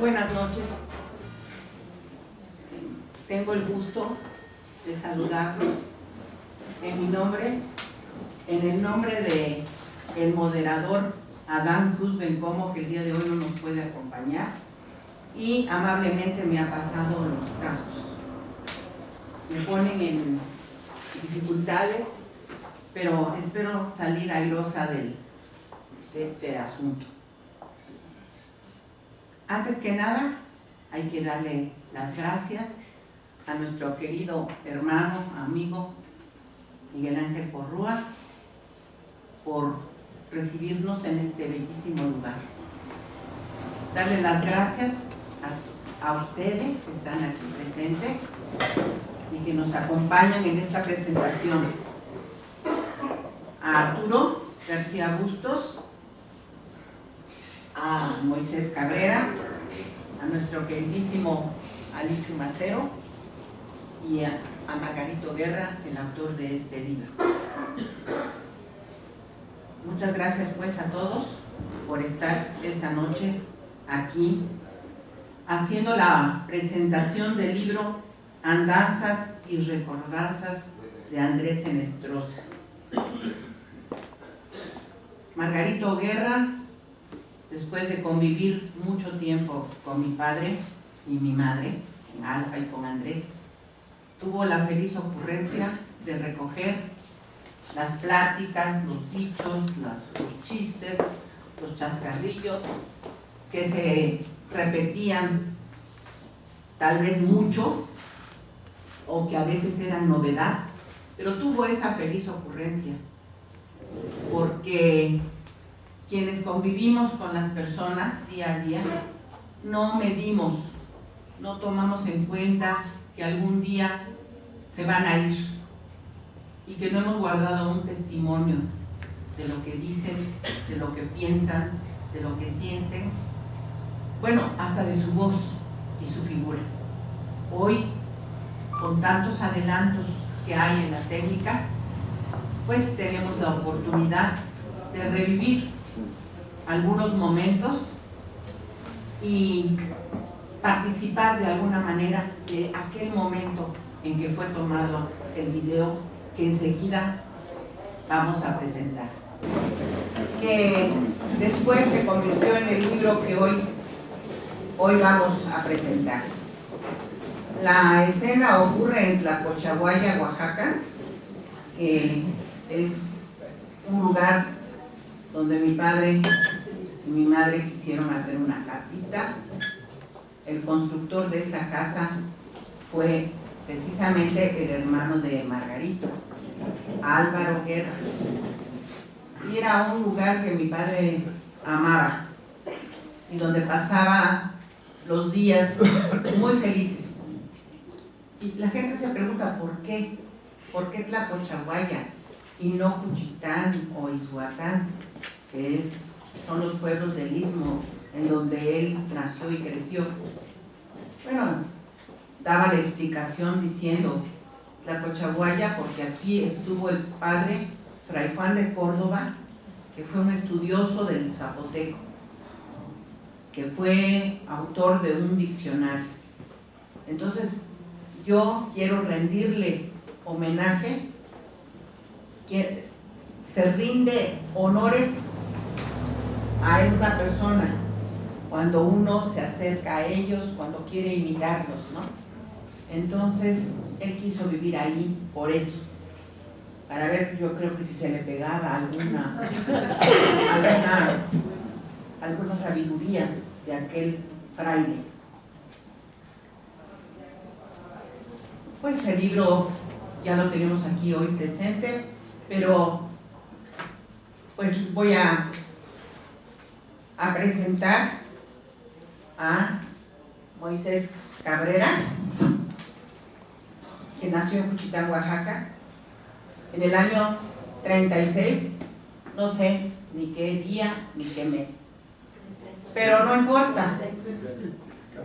buenas noches. Tengo el gusto de saludarlos en mi nombre, en el nombre de el moderador Adán Cruz Bencomo, que el día de hoy no nos puede acompañar y amablemente me ha pasado los trastos. Me ponen en dificultades, pero espero salir airosa de este asunto. Antes que nada, hay que darle las gracias a nuestro querido hermano, amigo Miguel Ángel Porrúa por recibirnos en este bellísimo lugar. Darle las gracias a ustedes que están aquí presentes y que nos acompañan en esta presentación. A Arturo García Bustos, a Moisés Cabrera, a nuestro queridísimo Alicio Macero y a Margarito Guerra, el autor de este libro. Muchas gracias pues a todos por estar esta noche aquí haciendo la presentación del libro Andanzas y Recordanzas de Andrés Enestrosa. Margarito Guerra, después de convivir mucho tiempo con mi padre y mi madre, en Alfa y con Andrés, tuvo la feliz ocurrencia de recoger las pláticas, los dichos, los chistes, los chascarrillos que se repetían tal vez mucho o que a veces eran novedad, pero tuvo esa feliz ocurrencia porque quienes convivimos con las personas día a día no medimos, no tomamos en cuenta que algún día se van a ir y que no hemos guardado un testimonio de lo que dicen, de lo que piensan, de lo que sienten, bueno, hasta de su voz y su figura. Hoy, con tantos adelantos que hay en la técnica, pues tenemos la oportunidad de revivir algunos momentos y participar de alguna manera de aquel momento en que fue tomado el video que enseguida vamos a presentar, que después se convirtió en el libro que hoy vamos a presentar. La escena ocurre en Tlacochahuaya, Oaxaca, que es un lugar donde mi padre y mi madre quisieron hacer una casita. El constructor de esa casa fue precisamente el hermano de Margarito, Álvaro Guerra. Y era un lugar que mi padre amaba y donde pasaba los días muy felices. Y la gente se pregunta ¿por qué? ¿Por qué Tlacochahuaya y no Juchitán o Izuatán, que son los pueblos del Istmo en donde él nació y creció? Bueno, daba la explicación diciendo Tlacochahuaya porque aquí estuvo el padre Fray Juan de Córdoba, que fue un estudioso del zapoteco, que fue autor de un diccionario. Entonces yo quiero rendirle homenaje, que se rinde honores a una persona cuando uno se acerca a ellos, cuando quiere imitarlos, ¿no? Entonces él quiso vivir ahí por eso, para ver, yo creo que si se le pegaba alguna sabiduría de aquel fraile. Pues el libro ya lo tenemos aquí hoy presente, pero pues voy a presentar a Moisés Cabrera, que nació en Juchitán, Oaxaca, en el año 36, no sé ni qué día ni qué mes, pero no importa.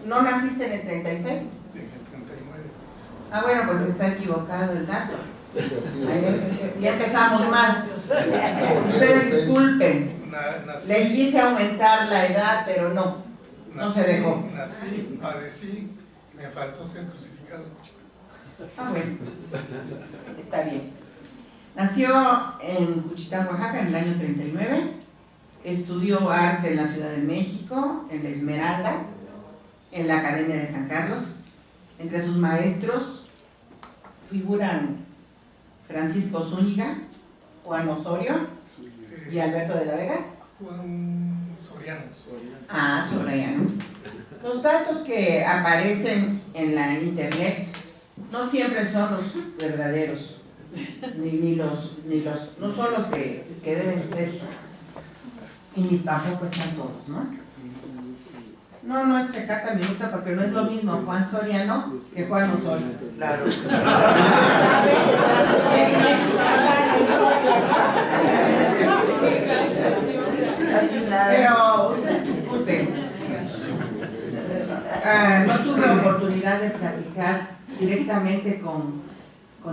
¿No naciste en el 36? Ah, bueno, pues está equivocado el dato. Ya empezamos mal. Ustedes disculpen. Le quise aumentar la edad, pero no. No se dejó. Nací, padecí y me faltó ser crucificado. Ah, bueno, está bien. Nació en Juchitán, Oaxaca, en el año 39. Estudió arte en la Ciudad de México, en la Esmeralda, en la Academia de San Carlos. Entre sus maestros figuran Francisco Zúñiga, Juan Osorio y Alberto de la Vega. Juan Soriano. Ah, Soriano. Los datos que aparecen en la internet no siempre son los verdaderos, no son los que deben ser, y ni tampoco están todos, ¿no? No es pecata minuta, porque no es lo mismo Juan Soriano que Juan Osorio. Claro. Pero usted disculpe, no tuve oportunidad de platicar directamente con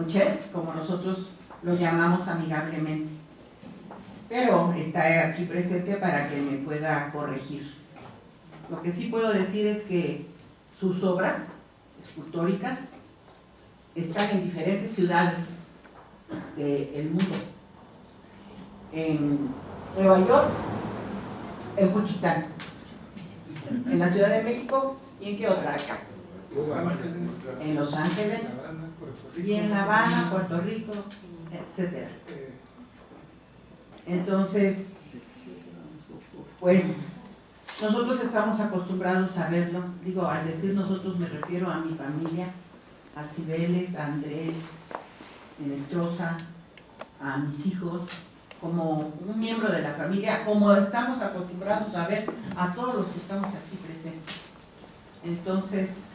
Chess, como nosotros lo llamamos amigablemente, pero está aquí presente para que me pueda corregir. Lo que sí puedo decir es que sus obras escultóricas están en diferentes ciudades del mundo. En Nueva York, en Juchitán, en la Ciudad de México, ¿y en qué otra? Acá. En Los Ángeles, y en La Habana, Puerto Rico, etc. Entonces, pues nosotros estamos acostumbrados a verlo. Digo, al decir nosotros me refiero a mi familia, a Cibeles, a Andrés, Menestrosa, a mis hijos, como un miembro de la familia, como estamos acostumbrados a ver a todos los que estamos aquí presentes. Entonces,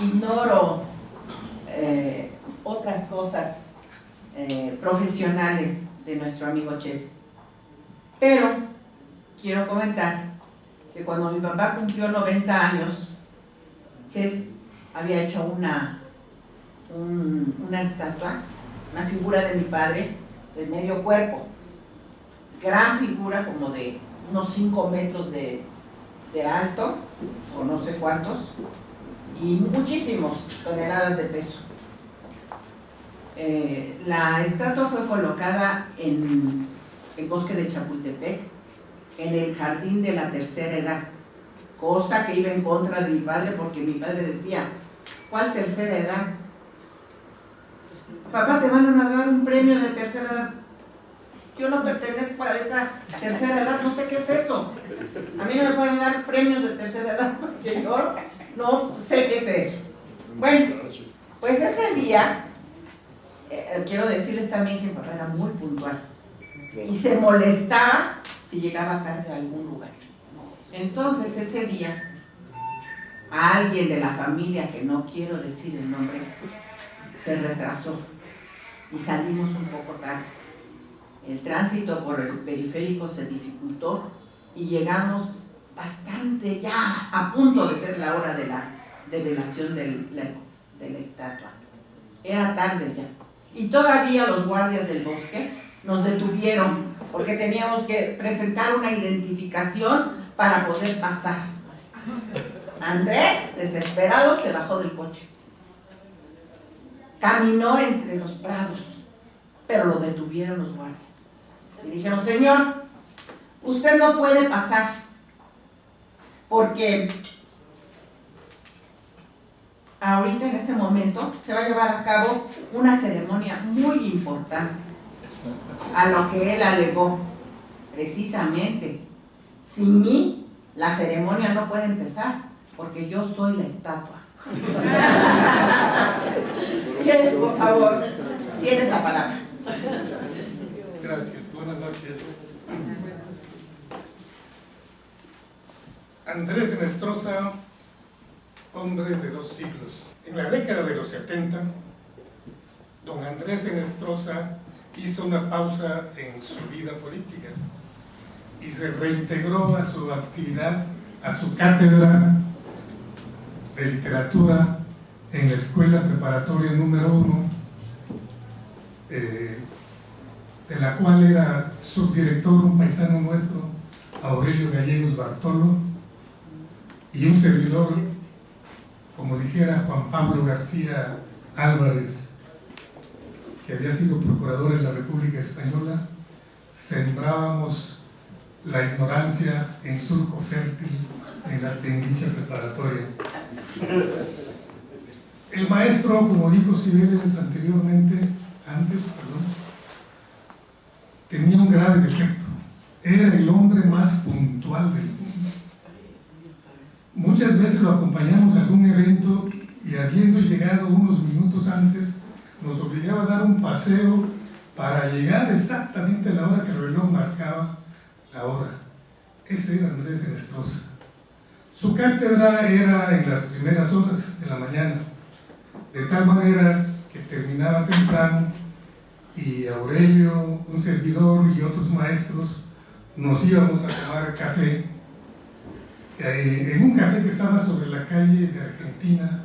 ignoro otras cosas profesionales de nuestro amigo Chess. Pero quiero comentar que cuando mi papá cumplió 90 años, Chess había hecho una estatua, una figura de mi padre de medio cuerpo, gran figura, como de unos 5 metros de alto, o no sé cuántos, y muchísimos toneladas de peso. La estatua fue colocada en el bosque de Chapultepec, en el jardín de la tercera edad, cosa que iba en contra de mi padre, porque mi padre decía: ¿cuál tercera edad? Papá, te van a dar un premio de tercera edad. Yo no pertenezco a esa tercera edad, no sé qué es eso. A mí no me pueden dar premios de tercera edad porque yo no sé qué es eso. Bueno, pues ese día, quiero decirles también que mi papá era muy puntual y se molestaba si llegaba tarde a algún lugar. Entonces ese día, a alguien de la familia, que no quiero decir el nombre, se retrasó y salimos un poco tarde. El tránsito por el periférico se dificultó y llegamos bastante ya a punto de ser la hora de la develación de la estatua. Era tarde ya. Y todavía los guardias del bosque nos detuvieron porque teníamos que presentar una identificación para poder pasar. Andrés, desesperado, se bajó del coche. Caminó entre los prados, pero lo detuvieron los guardias. Y dijeron: señor, usted no puede pasar porque ahorita en este momento se va a llevar a cabo una ceremonia muy importante. A lo que él alegó: precisamente, sin mí la ceremonia no puede empezar porque yo soy la estatua. Chess, por favor, tienes la palabra. Gracias, buenas noches. Andrés Menestrosa, hombre de 2 siglos. En la década de los 70, don Andrés Menestrosa hizo una pausa en su vida política y se reintegró a su actividad, a su cátedra de literatura en la Escuela Preparatoria número 1, de la cual era subdirector un paisano nuestro, Aurelio Gallegos Bartolo, y un servidor, como dijera Juan Pablo García Álvarez, que había sido procurador en la República Española, sembrábamos la ignorancia en surco fértil en dicha preparatoria. El maestro, como dijo Cibeles antes, tenía un grave defecto. Era el hombre más puntual del mundo. Muchas veces lo acompañamos a algún evento y habiendo llegado unos minutos antes, nos obligaba a dar un paseo para llegar exactamente a la hora que el reloj marcaba la hora. Ese era Andrés Enestrosa. Su cátedra era en las primeras horas de la mañana, de tal manera que terminaba temprano y Aurelio, un servidor y otros maestros nos íbamos a tomar café en un café que estaba sobre la calle de Argentina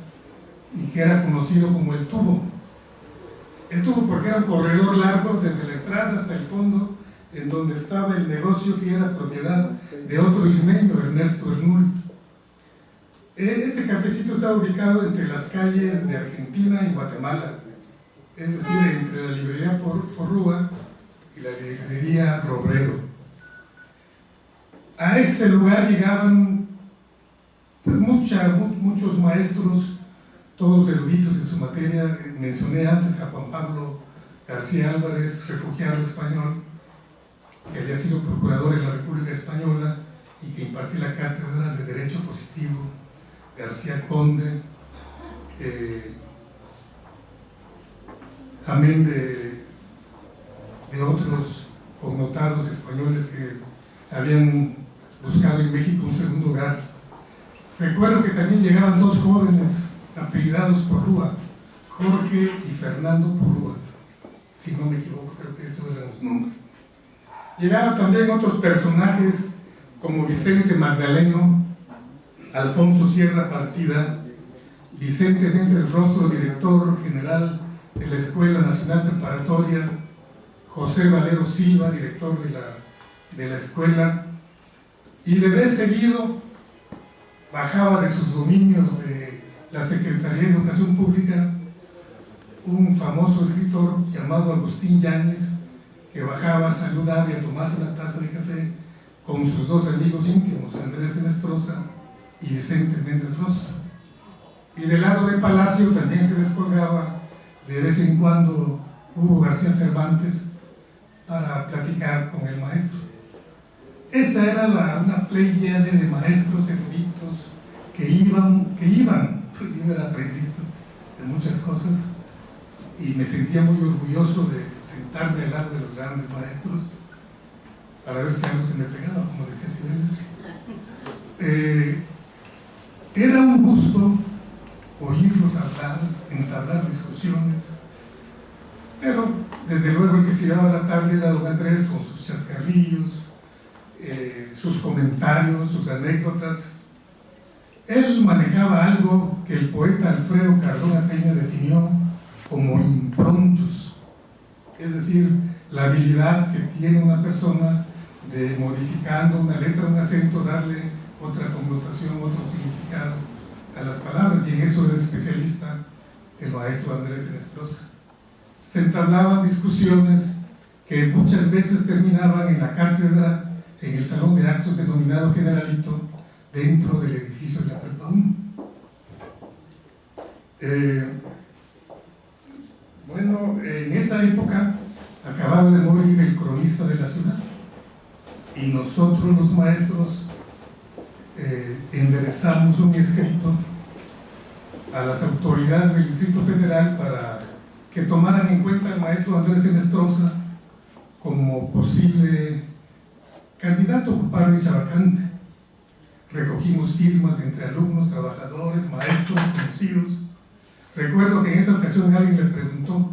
y que era conocido como El Tubo. El Tubo porque era un corredor largo desde la entrada hasta el fondo, en donde estaba el negocio que era propiedad de otro ismeño, Ernesto Ernul. Ese cafecito estaba ubicado entre las calles de Argentina y Guatemala, es decir, entre la librería Porrúa y la librería Robredo. A ese lugar llegaban pues, muchos maestros, todos eruditos en su materia. Mencioné antes a Juan Pablo García Álvarez, refugiado español, que había sido procurador en la República Española y que impartía la cátedra de Derecho Positivo, García Conde, amén de otros connotados españoles que habían buscado en México un segundo hogar. Recuerdo que también llegaban dos jóvenes apellidados Porrúa, Jorge y Fernando Porrúa, si no me equivoco, creo que esos eran los nombres. Llegaban también otros personajes como Vicente Magdaleno, Alfonso Sierra Partida, Vicente Méndez Rostro, director general de la Escuela Nacional Preparatoria, José Valero Silva, director de la escuela, y de vez seguido bajaba de sus dominios de la Secretaría de Educación Pública un famoso escritor llamado Agustín Yáñez, que bajaba a saludar y a tomarse la taza de café con sus dos amigos íntimos, Andrés Enestrosa y Vicente Méndez Rostro. Y del lado de Palacio también se descolgaba de vez en cuando Hugo García Cervantes para platicar con el maestro. Esa era una pléyade de maestros eruditos que iban, pues yo era aprendiz de muchas cosas y me sentía muy orgulloso de sentarme al lado de los grandes maestros para ver si algo se me pegaba, como decía Cibeles. Era un gusto oírlos hablar, entablar discusiones, pero desde luego el que se llevaba la tarde era don Andrés con sus chascarrillos, sus comentarios, sus anécdotas. Él manejaba algo que el poeta Alfredo Cardona Peña definió como improntus, es decir, la habilidad que tiene una persona de, modificando una letra, un acento, darle otra connotación, otro significado a las palabras, y en eso era especialista el maestro Andrés Enestrosa. Se entablaban discusiones que muchas veces terminaban en la cátedra, en el salón de actos denominado Generalito, dentro del edificio de la Prepa 1. Bueno, en esa época acababa de morir el cronista de la ciudad y nosotros los maestros enderezamos un escrito a las autoridades del Distrito Federal para que tomaran en cuenta al maestro Andrés Enestrosa como posible candidato a ocupar dicha vacante. Recogimos firmas entre alumnos, trabajadores, maestros, conocidos. Recuerdo que en esa ocasión alguien le preguntó: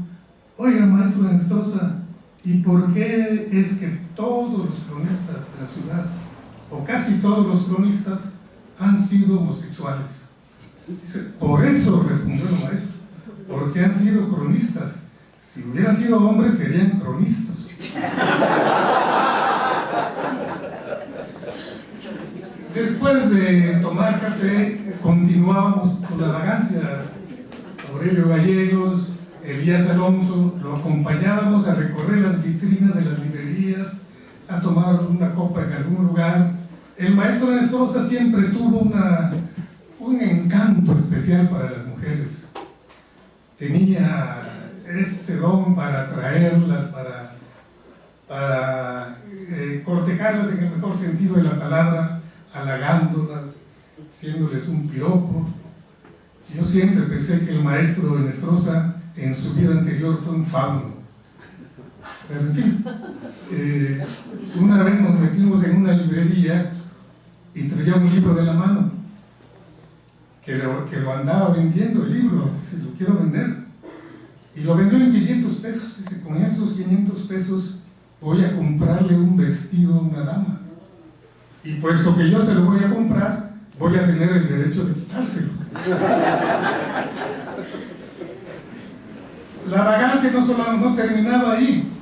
oiga, maestro Enestrosa, ¿y por qué es que todos los cronistas de la ciudad, o casi todos los cronistas, han sido homosexuales? Dice: por eso, respondió el maestro, porque han sido cronistas. Si hubieran sido hombres, serían cronistas. Después de tomar café, continuábamos con la vagancia. Aurelio Gallegos, Elías Alonso, lo acompañábamos a recorrer las vitrinas de las librerías, a tomar una copa en algún lugar. El maestro Enestrosa siempre tuvo un encanto especial para las mujeres. Tenía ese don para atraerlas, para cortejarlas en el mejor sentido de la palabra, halagándolas, haciéndoles un piropo. Yo siempre pensé que el maestro Enestrosa en su vida anterior fue un fauno. Pero en fin, una vez nos metimos en una librería y traía un libro de la mano, que lo andaba vendiendo el libro, dice, lo quiero vender. Y lo vendió en 500 pesos, dice, con esos 500 pesos voy a comprarle un vestido a una dama. Y puesto que yo se lo voy a comprar, voy a tener el derecho de quitárselo. La vagancia no terminaba ahí.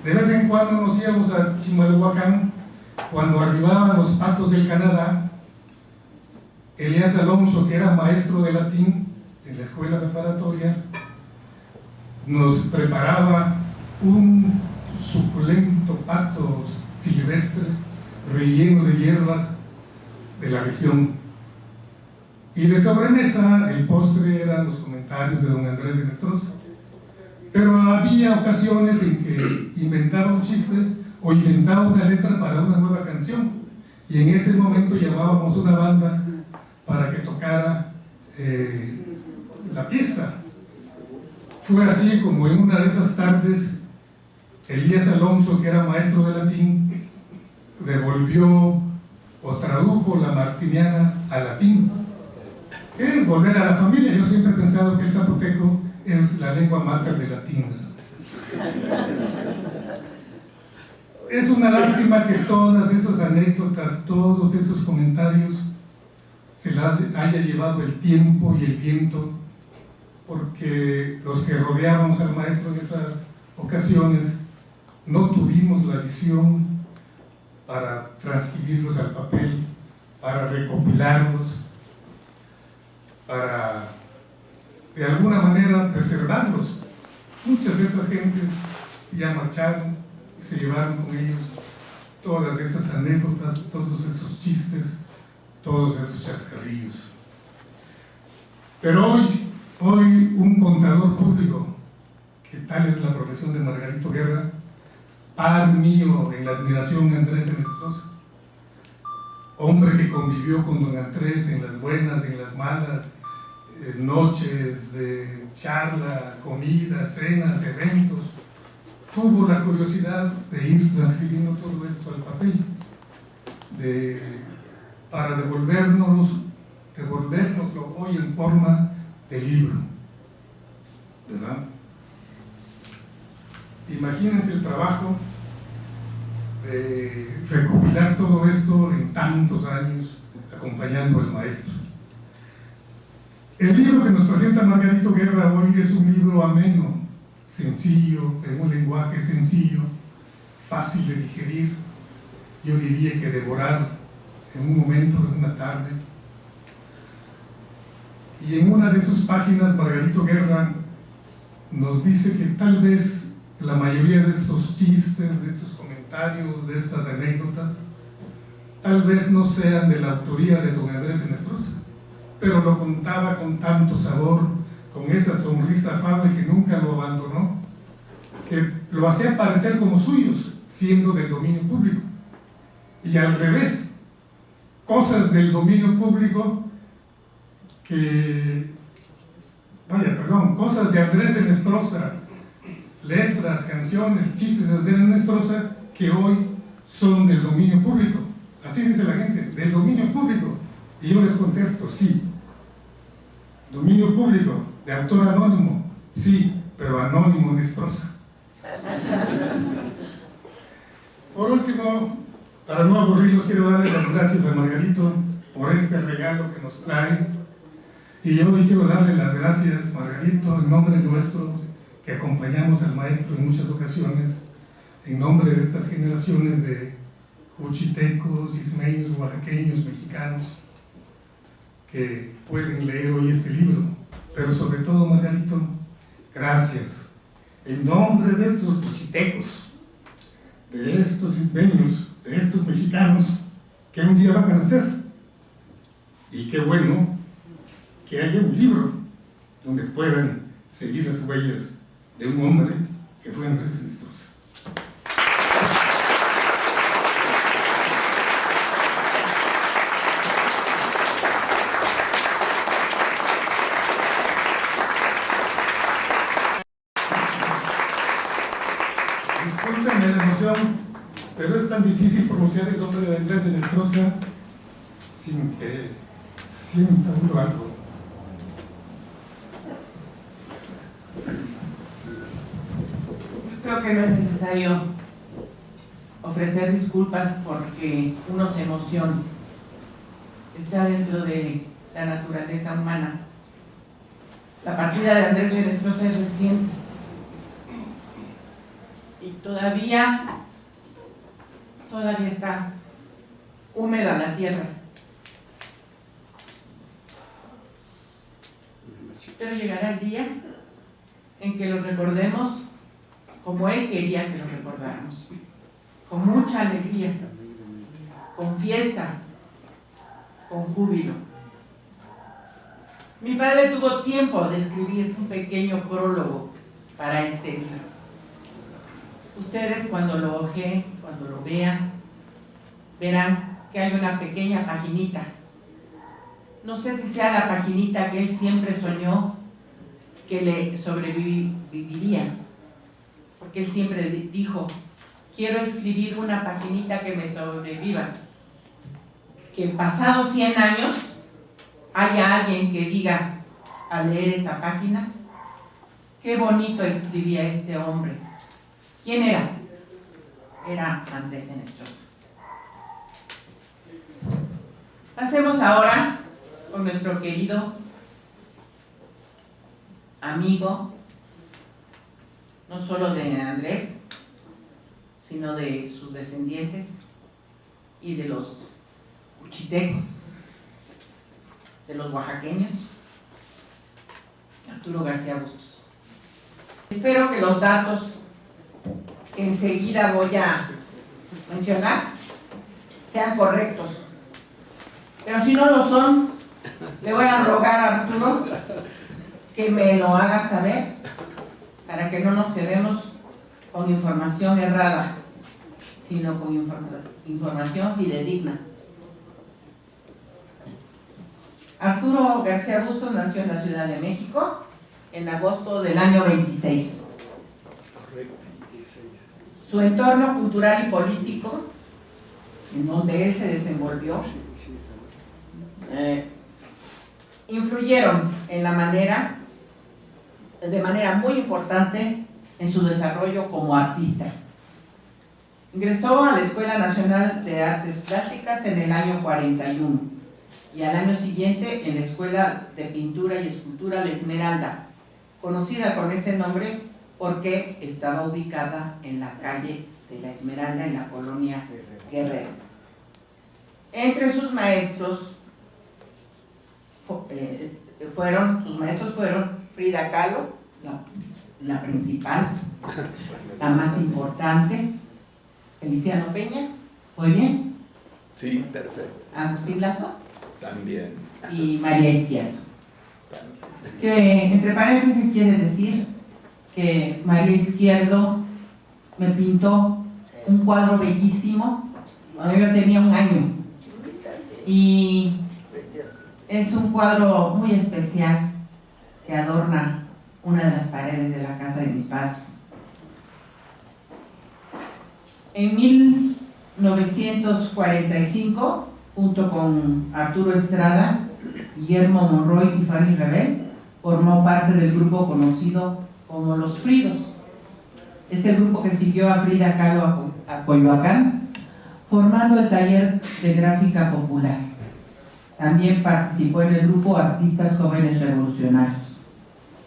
De vez en cuando nos íbamos a Chimalhuacán, cuando arribaban los patos del Canadá. Elías Alonso, que era maestro de latín en la escuela preparatoria, nos preparaba un suculento pato silvestre relleno de hierbas de la región. Y de sobremesa, el postre eran los comentarios de don Andrés Enestrosa. Pero había ocasiones en que inventaba un chiste o inventaba una letra para una nueva canción. Y en ese momento llamábamos a una banda para que tocara la pieza. Fue así como en una de esas tardes, Elías Alonso, que era maestro de latín, devolvió o tradujo la martiniana al latín. ¿Qué es volver a la familia? Yo siempre he pensado que el zapoteco es la lengua mater de latín. Es una lástima que todas esas anécdotas, todos esos comentarios se las haya llevado el tiempo y el viento, porque los que rodeábamos al maestro en esas ocasiones no tuvimos la visión para transcribirlos al papel, para recopilarlos, para de alguna manera preservarlos. Muchas de esas gentes ya marcharon y se llevaron con ellos todas esas anécdotas, todos esos chistes, todos esos chascarrillos. Pero hoy un contador público, que tal es la profesión de Margarito Guerra, par mío en la admiración de Andrés Enestrosa, hombre que convivió con don Andrés en las buenas, en las malas, noches de charla, comidas, cenas, eventos, tuvo la curiosidad de ir transcribiendo todo esto al papel, para devolvérnoslo hoy en forma de libro, ¿verdad? Imagínense el trabajo de recopilar todo esto en tantos años acompañando al maestro. El libro que nos presenta Margarito Guerra hoy es un libro ameno, sencillo, en un lenguaje sencillo, fácil de digerir, yo diría que devorar en un momento, en una tarde. Y en una de sus páginas Margarito Guerra nos dice que tal vez la mayoría de esos chistes, de estos comentarios, de estas anécdotas, tal vez no sean de la autoría de don Andrés Enestrosa, pero lo contaba con tanto sabor, con esa sonrisa afable que nunca lo abandonó, que lo hacía parecer como suyos, siendo del dominio público. Y al revés, cosas del dominio público cosas de Andrés Enestrosa, letras, canciones, chistes de Andrés Enestrosa, que hoy son del dominio público. Así dice la gente, del dominio público. Y yo les contesto, sí. Dominio público, de autor anónimo, sí, pero anónimo Enestrosa. Por último, para no aburrirlos, quiero darle las gracias a Margarito por este regalo que nos trae. Y yo hoy quiero darle las gracias, Margarito, en nombre nuestro, que acompañamos al maestro en muchas ocasiones, en nombre de estas generaciones de uchitecos, ismeños, oaxaqueños, mexicanos, que pueden leer hoy este libro. Pero sobre todo, Margarito, gracias. En nombre de estos uchitecos, de estos ismeños, de estos mexicanos, que un día van a nacer. Y qué bueno que haya un libro donde puedan seguir las huellas de un hombre que fue Andrés Ennestrosa. Discúlpenme la emoción, pero es tan difícil pronunciar el nombre de Andrés Ennestrosa sin que sienta uno algo. Creo que no es necesario ofrecer disculpas porque uno se emociona. Está dentro de la naturaleza humana. La partida de Andrés Ennestrosa es reciente y todavía está húmeda la tierra. Pero llegará el día en que lo recordemos como él quería que lo recordáramos, con mucha alegría, con fiesta, con júbilo. Mi padre tuvo tiempo de escribir un pequeño prólogo para este libro. Ustedes cuando lo ojeen, cuando lo vean, verán que hay una pequeña paginita. No sé si sea la paginita que él siempre soñó que le sobreviviría, porque él siempre dijo: quiero escribir una paginita que me sobreviva, que pasados 100 años haya alguien que diga al leer esa página: qué bonito escribía este hombre. ¿Quién era? Era Andrés Ennestrosa. Pasemos ahora con nuestro querido amigo, no solo de Andrés, sino de sus descendientes y de los uchitecos, de los oaxaqueños, Arturo García Bustos. Espero que los datos que enseguida voy a mencionar sean correctos, pero si no lo son, le voy a rogar a Arturo que me lo haga saber para que no nos quedemos con información errada, sino con información fidedigna. Arturo García Bustos nació en la Ciudad de México en agosto del año 26. Su entorno cultural y político, en donde él se desenvolvió, influyeron de manera muy importante en su desarrollo como artista. Ingresó a la Escuela Nacional de Artes Plásticas en el año 41 y al año siguiente en la Escuela de Pintura y Escultura La Esmeralda, conocida con ese nombre porque estaba ubicada en la calle de La Esmeralda, en la colonia Guerrero. Entre sus maestros fueron Frida Kahlo, la principal, la más importante, Feliciano Peña, ¿muy bien? Sí, perfecto. Agustín Lazo. También. Y María Izquierdo. Que entre paréntesis quiere decir que María Izquierdo me pintó un cuadro bellísimo cuando yo tenía 1 año. Y es un cuadro muy especial que adorna una de las paredes de la casa de mis padres. En 1945, junto con Arturo Estrada, Guillermo Monroy y Fanny Rebel, formó parte del grupo conocido como Los Fridos. Es el grupo que siguió a Frida Kahlo a Coyoacán, formando el taller de gráfica popular. También participó en el grupo Artistas Jóvenes Revolucionarios.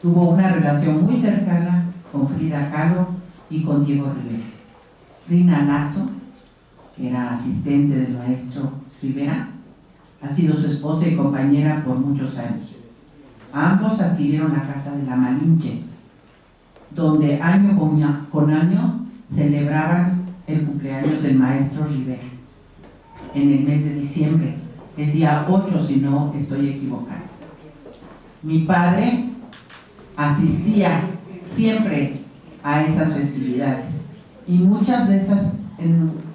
Tuvo una relación muy cercana con Frida Kahlo y con Diego Rivera. Rina Lazo, que era asistente del maestro Rivera, ha sido su esposa y compañera por muchos años. Ambos adquirieron la casa de la Malinche, donde año con año celebraban el cumpleaños del maestro Rivera, en el mes de diciembre, el día 8, si no estoy equivocado. Mi padre asistía siempre a esas festividades y muchas de esas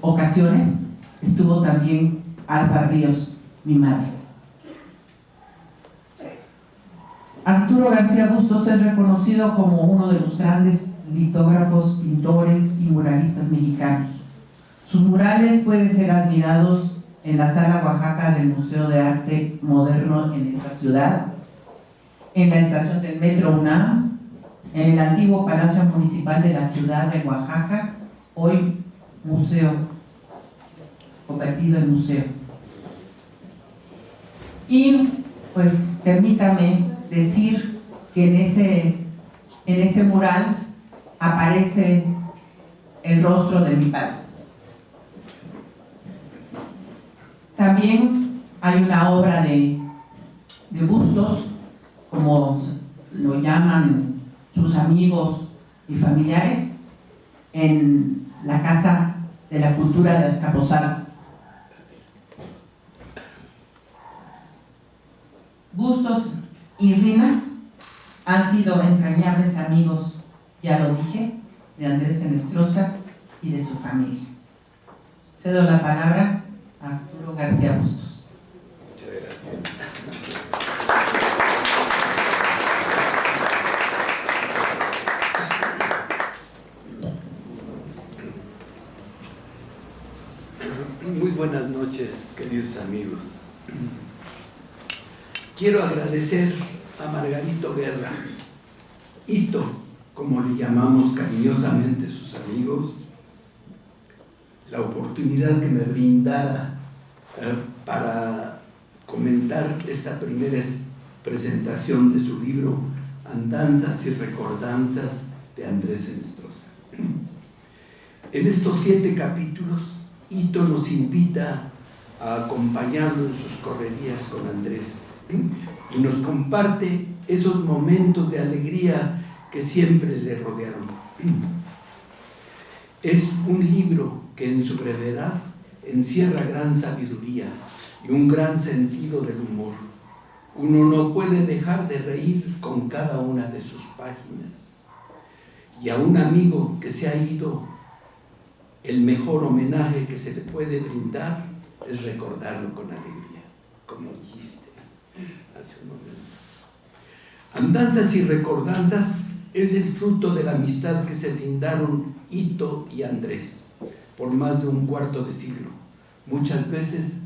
ocasiones estuvo también Alfa Ríos, mi madre. Arturo García Bustos es reconocido como uno de los grandes litógrafos, pintores y muralistas mexicanos. Sus murales pueden ser admirados en la Sala Oaxaca del Museo de Arte Moderno en esta ciudad, en la estación del Metro UNAM, en el antiguo Palacio Municipal de la ciudad de Oaxaca, hoy museo, convertido en museo. Y pues permítame decir que en ese mural aparece el rostro de mi padre. También hay una obra de Bustos, como lo llaman sus amigos y familiares, en la Casa de la Cultura de Azcapotzalco. Bustos y Rina han sido entrañables amigos, ya lo dije, de Andrés Henestrosa y de su familia. Cedo la palabra a Arturo García Bustos. Muchas gracias. Muy buenas noches, queridos amigos. Quiero agradecer a Margarito Guerra, Hito, como le llamamos cariñosamente sus amigos, la oportunidad que me brindara para comentar esta primera presentación de su libro Andanzas y Recordanzas de Andrés Henestrosa. En estos 7 capítulos, Hito nos invita a acompañarlo en sus correrías con Andrés y nos comparte esos momentos de alegría que siempre le rodearon. Es un libro que en su brevedad encierra gran sabiduría y un gran sentido del humor. Uno no puede dejar de reír con cada una de sus páginas. Y a un amigo que se ha ido, el mejor homenaje que se le puede brindar es recordarlo con alegría, como dijiste hace un momento. Andanzas y Recordanzas es el fruto de la amistad que se brindaron Hito y Andrés por más de un cuarto de siglo, muchas veces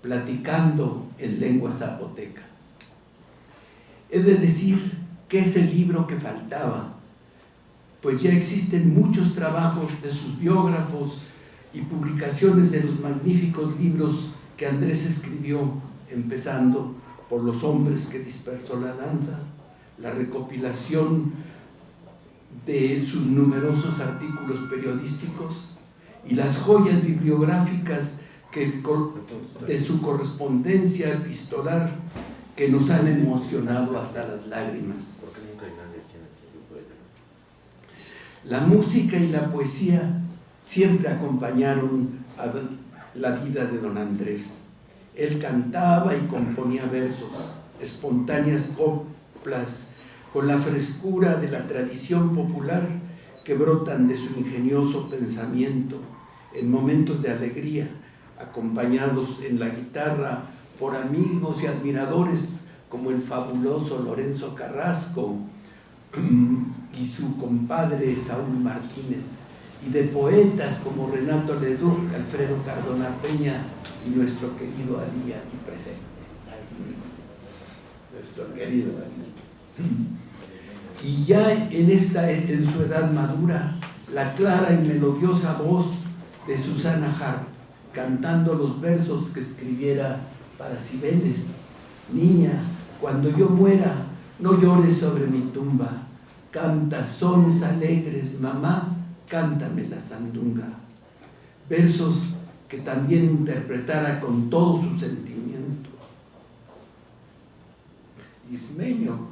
platicando en lengua zapoteca. He de decir que es el libro que faltaba, pues ya existen muchos trabajos de sus biógrafos y publicaciones de los magníficos libros que Andrés escribió, empezando por Los hombres que dispersó la danza, la recopilación de sus numerosos artículos periodísticos y las joyas bibliográficas de su correspondencia epistolar que nos han emocionado hasta las lágrimas. La música y la poesía siempre acompañaron a la vida de don Andrés. Él cantaba y componía versos, espontáneas coplas, con la frescura de la tradición popular que brotan de su ingenioso pensamiento en momentos de alegría, acompañados en la guitarra por amigos y admiradores como el fabuloso Lorenzo Carrasco y su compadre Saúl Martínez, y de poetas como Renato Leduc, Alfredo Cardona Peña y nuestro querido Ali aquí presente, nuestro querido Ali. Y ya en su edad madura, la clara y melodiosa voz de Susana Harp, cantando los versos que escribiera para Cibeles: niña, cuando yo muera, no llores sobre mi tumba, canta sones alegres, mamá, cántame la sandunga. Versos que también interpretara con todo su sentimiento. Ismeño,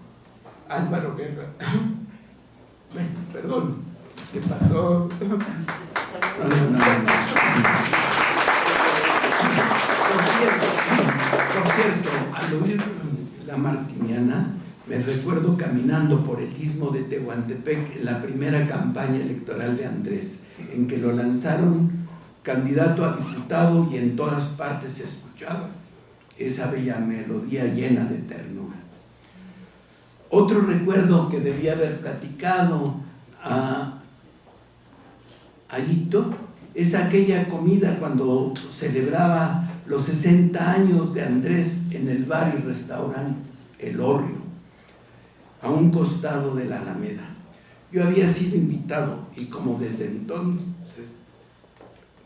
Álvaro Guerra. Bueno, perdón, ¿qué pasó? No. Por cierto, al oír la martiniana, me recuerdo caminando por el istmo de Tehuantepec en la primera campaña electoral de Andrés, en que lo lanzaron candidato a diputado y en todas partes se escuchaba esa bella melodía llena de ternura. Otro recuerdo que debía haber platicado a Hito es aquella comida cuando celebraba los 60 años de Andrés en el bar y restaurante El Hórreo, a un costado de la Alameda. Yo había sido invitado y como desde entonces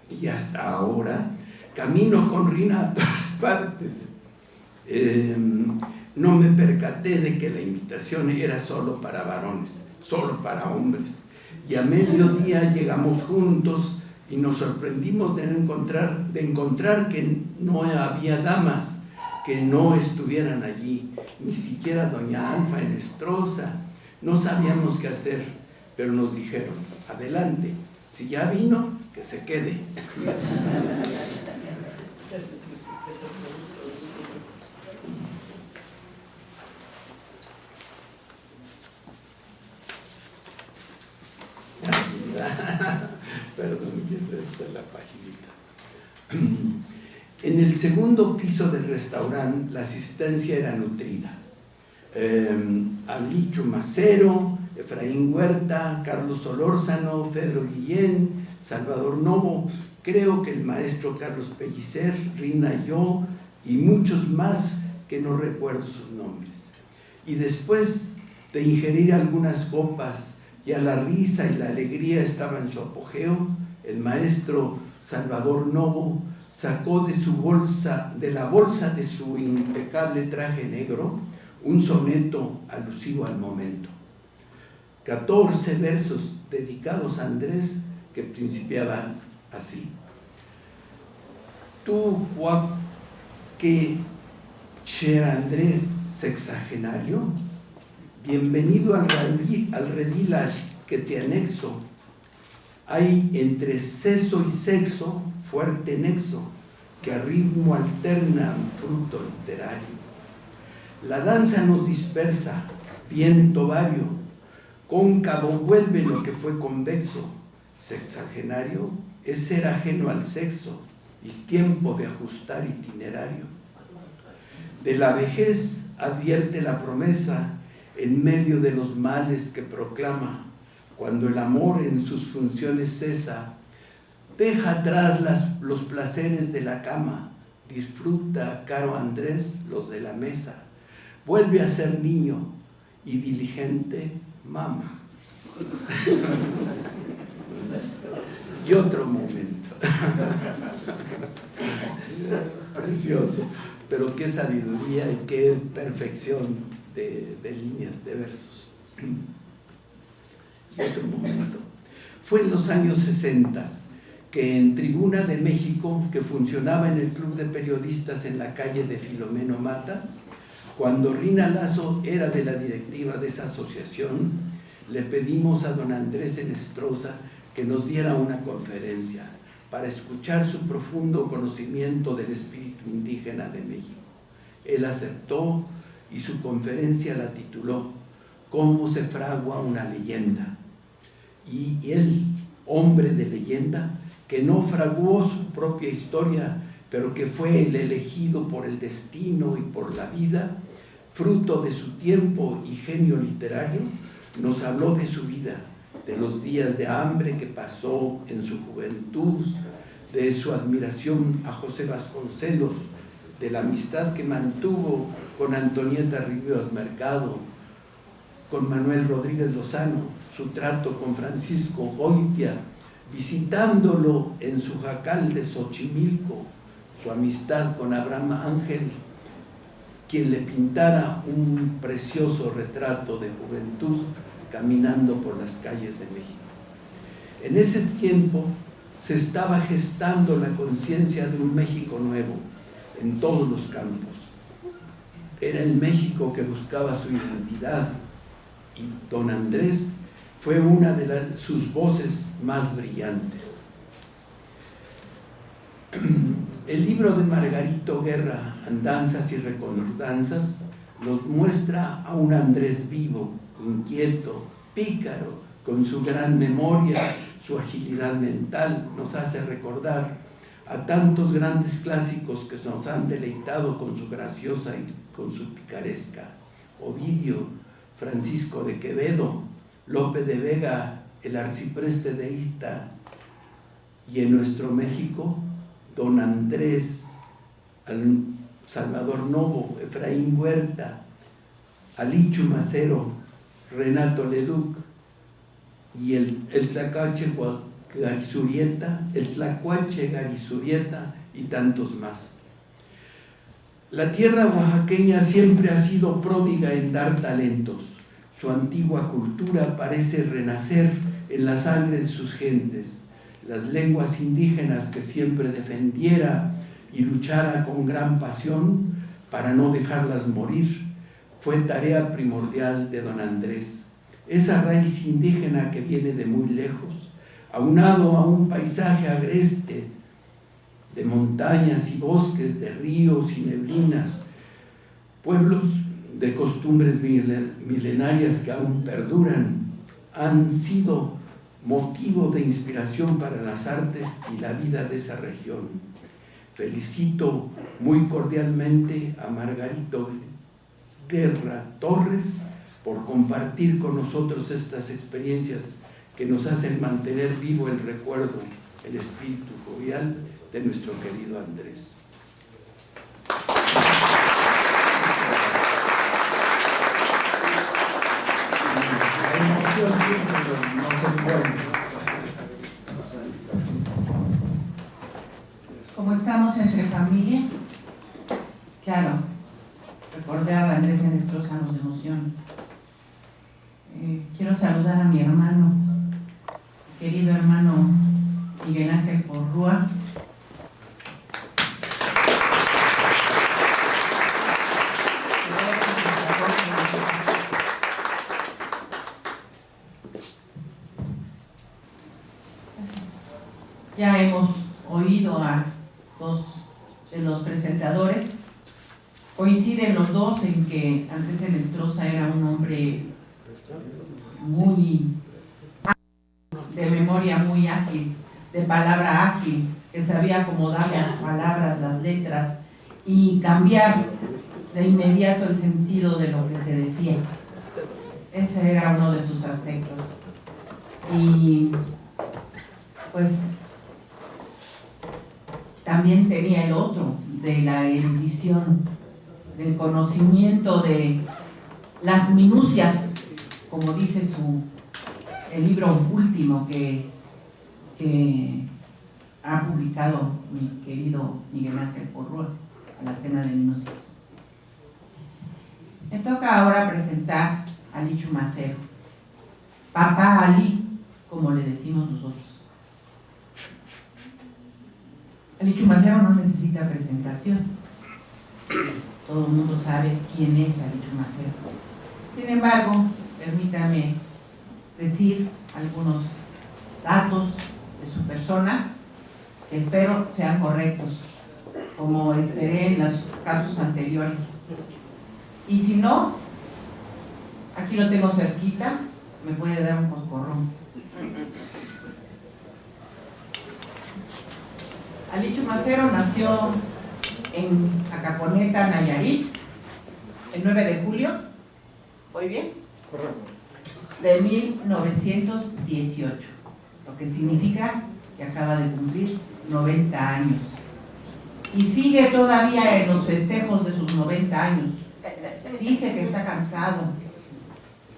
y hasta ahora camino con Rina a todas partes, no me percaté de que la invitación era solo para varones, solo para hombres, y a mediodía llegamos juntos y nos sorprendimos de encontrar que no había damas que no estuvieran allí, ni siquiera doña Alfa Enestrosa. No sabíamos qué hacer, pero nos dijeron: adelante, si ya vino, que se quede. Perdón, que esa es la paginita. En el segundo piso del restaurante la asistencia era nutrida. Alicho Macero, Efraín Huerta, Carlos Solórzano, Pedro Guillén, Salvador Novo, creo que el maestro Carlos Pellicer, Rina y yo, y muchos más que no recuerdo sus nombres. Y después de ingerir algunas copas, ya la risa y la alegría estaban en su apogeo, el maestro Salvador Novo sacó de la bolsa de su impecable traje negro un soneto alusivo al momento. 14 versos dedicados a Andrés que principiaban así: tú, que che Andrés sexagenario, bienvenido al redil que te anexo. Hay entre seso y sexo fuerte nexo que a ritmo alterna un fruto literario. La danza nos dispersa, viento vario, cóncavo vuelve lo que fue convexo. Sexagenario es ser ajeno al sexo y tiempo de ajustar itinerario. De la vejez advierte la promesa en medio de los males que proclama. Cuando el amor en sus funciones cesa, deja atrás los placeres de la cama, disfruta, caro Andrés, los de la mesa, vuelve a ser niño y diligente mama. Y otro momento. Precioso, pero qué sabiduría y qué perfección de líneas, de versos. Y otro momento. Fue en los años 60 que en Tribuna de México, que funcionaba en el Club de Periodistas en la calle de Filomeno Mata, cuando Rina Lazo era de la directiva de esa asociación, le pedimos a don Andrés Enestrosa que nos diera una conferencia para escuchar su profundo conocimiento del espíritu indígena de México. Él aceptó y su conferencia la tituló ¿Cómo se fragua una leyenda? Y él, hombre de leyenda, que no fraguó su propia historia, pero que fue el elegido por el destino y por la vida, fruto de su tiempo y genio literario, nos habló de su vida, de los días de hambre que pasó en su juventud, de su admiración a José Vasconcelos, de la amistad que mantuvo con Antonieta Ríos Mercado, con Manuel Rodríguez Lozano, su trato con Francisco Goitia, visitándolo en su jacal de Xochimilco, su amistad con Abraham Ángel, quien le pintara un precioso retrato de juventud caminando por las calles de México. En ese tiempo se estaba gestando la conciencia de un México nuevo en todos los campos. Era el México que buscaba su identidad, y don Andrés fue una de sus voces más brillantes. El libro de Margarito Guerra, Andanzas y Recordanzas, nos muestra a un Andrés vivo, inquieto, pícaro, con su gran memoria, su agilidad mental. Nos hace recordar a tantos grandes clásicos que nos han deleitado con su graciosa y con su picaresca. Ovidio, Francisco de Quevedo, Lope de Vega, el arcipreste de Ista, y en nuestro México, don Andrés, Salvador Novo, Efraín Huerta, Alichu Macero, Renato Leduc, y el Tlacuache Garizurieta y tantos más. La tierra oaxaqueña siempre ha sido pródiga en dar talentos. Su antigua cultura parece renacer en la sangre de sus gentes. Las lenguas indígenas que siempre defendiera y luchara con gran pasión para no dejarlas morir, fue tarea primordial de don Andrés. Esa raíz indígena que viene de muy lejos, aunado a un paisaje agreste de montañas y bosques, de ríos y neblinas, pueblos de costumbres milenarias que aún perduran, han sido motivo de inspiración para las artes y la vida de esa región. Felicito muy cordialmente a Margarito Guerra Torres por compartir con nosotros estas experiencias que nos hacen mantener vivo el recuerdo, el espíritu jovial de nuestro querido Andrés. Como estamos entre familia, claro, recordar a Andrés Enestrosa nos emociona. Quiero saludar a mi hermano, querido hermano Miguel Ángel Porrúa. Ya hemos oído a dos de los presentadores. Coinciden los dos en que Andrés Enestrosa era un hombre muy de memoria muy ágil, de palabra ágil, que sabía acomodar las palabras, las letras y cambiar de inmediato el sentido de lo que se decía. Ese era uno de sus aspectos. Y pues también tenía el otro, de la erudición, del conocimiento de las minucias, como dice el libro último que ha publicado mi querido Miguel Ángel Porrúa, Alacena de Minucias. Me toca ahora presentar a Alichu Macero, Papá Ali, como le decimos nosotros. Alichu Macero no necesita presentación. Todo el mundo sabe quién es Alichu Macero. Sin embargo, permítame decir algunos datos de su persona que espero sean correctos, como esperé en los casos anteriores. Y si no, aquí lo tengo cerquita, me puede dar un coscorrón. Alichu Macero nació en Acaponeta, Nayarit, el 9 de julio, ¿voy bien? Correcto. De 1918, lo que significa que acaba de cumplir 90 años. Y sigue todavía en los festejos de sus 90 años. Dice que está cansado,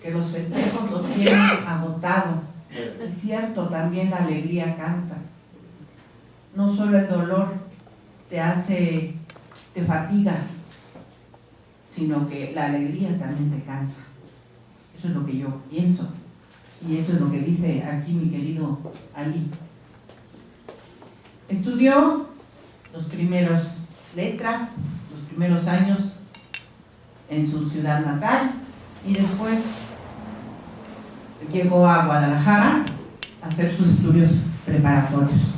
que los festejos lo tienen agotado. Es cierto, también la alegría cansa. No solo el dolor te fatiga, sino que la alegría también te cansa. Eso es lo que yo pienso, y eso es lo que dice aquí mi querido Ali. Estudió los primeros letras, los primeros años en su ciudad natal y después llegó a Guadalajara a hacer sus estudios preparatorios.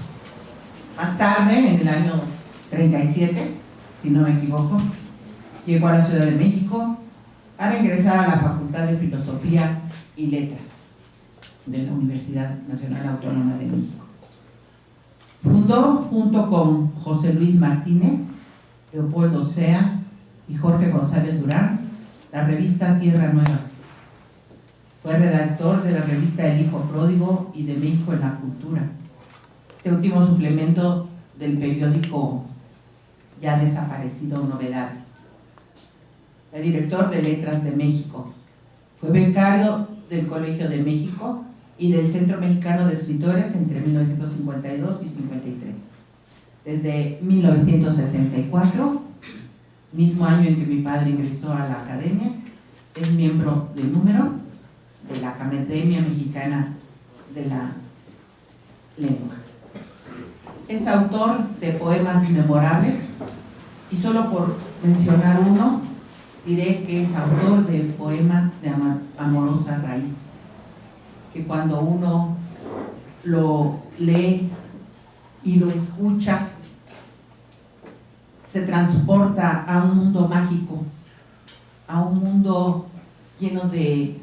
Más tarde, en el año 37, si no me equivoco, llegó a la Ciudad de México para ingresar a la Facultad de Filosofía y Letras de la Universidad Nacional Autónoma de México. Fundó, junto con José Luis Martínez, Leopoldo Sea y Jorge González Durán, la revista Tierra Nueva. Fue redactor de la revista El Hijo Pródigo y de México en la Cultura, este último suplemento del periódico ya desaparecido Novedades. Fue director de Letras de México. Fue becario del Colegio de México y del Centro Mexicano de Escritores entre 1952 y 53. Desde 1964, mismo año en que mi padre ingresó a la academia, es miembro del número de la Academia Mexicana de la Lengua. Es autor de poemas memorables y solo por mencionar uno, diré que es autor del poema de Amorosa Raíz, que cuando uno lo lee y lo escucha, se transporta a un mundo mágico, a un mundo lleno de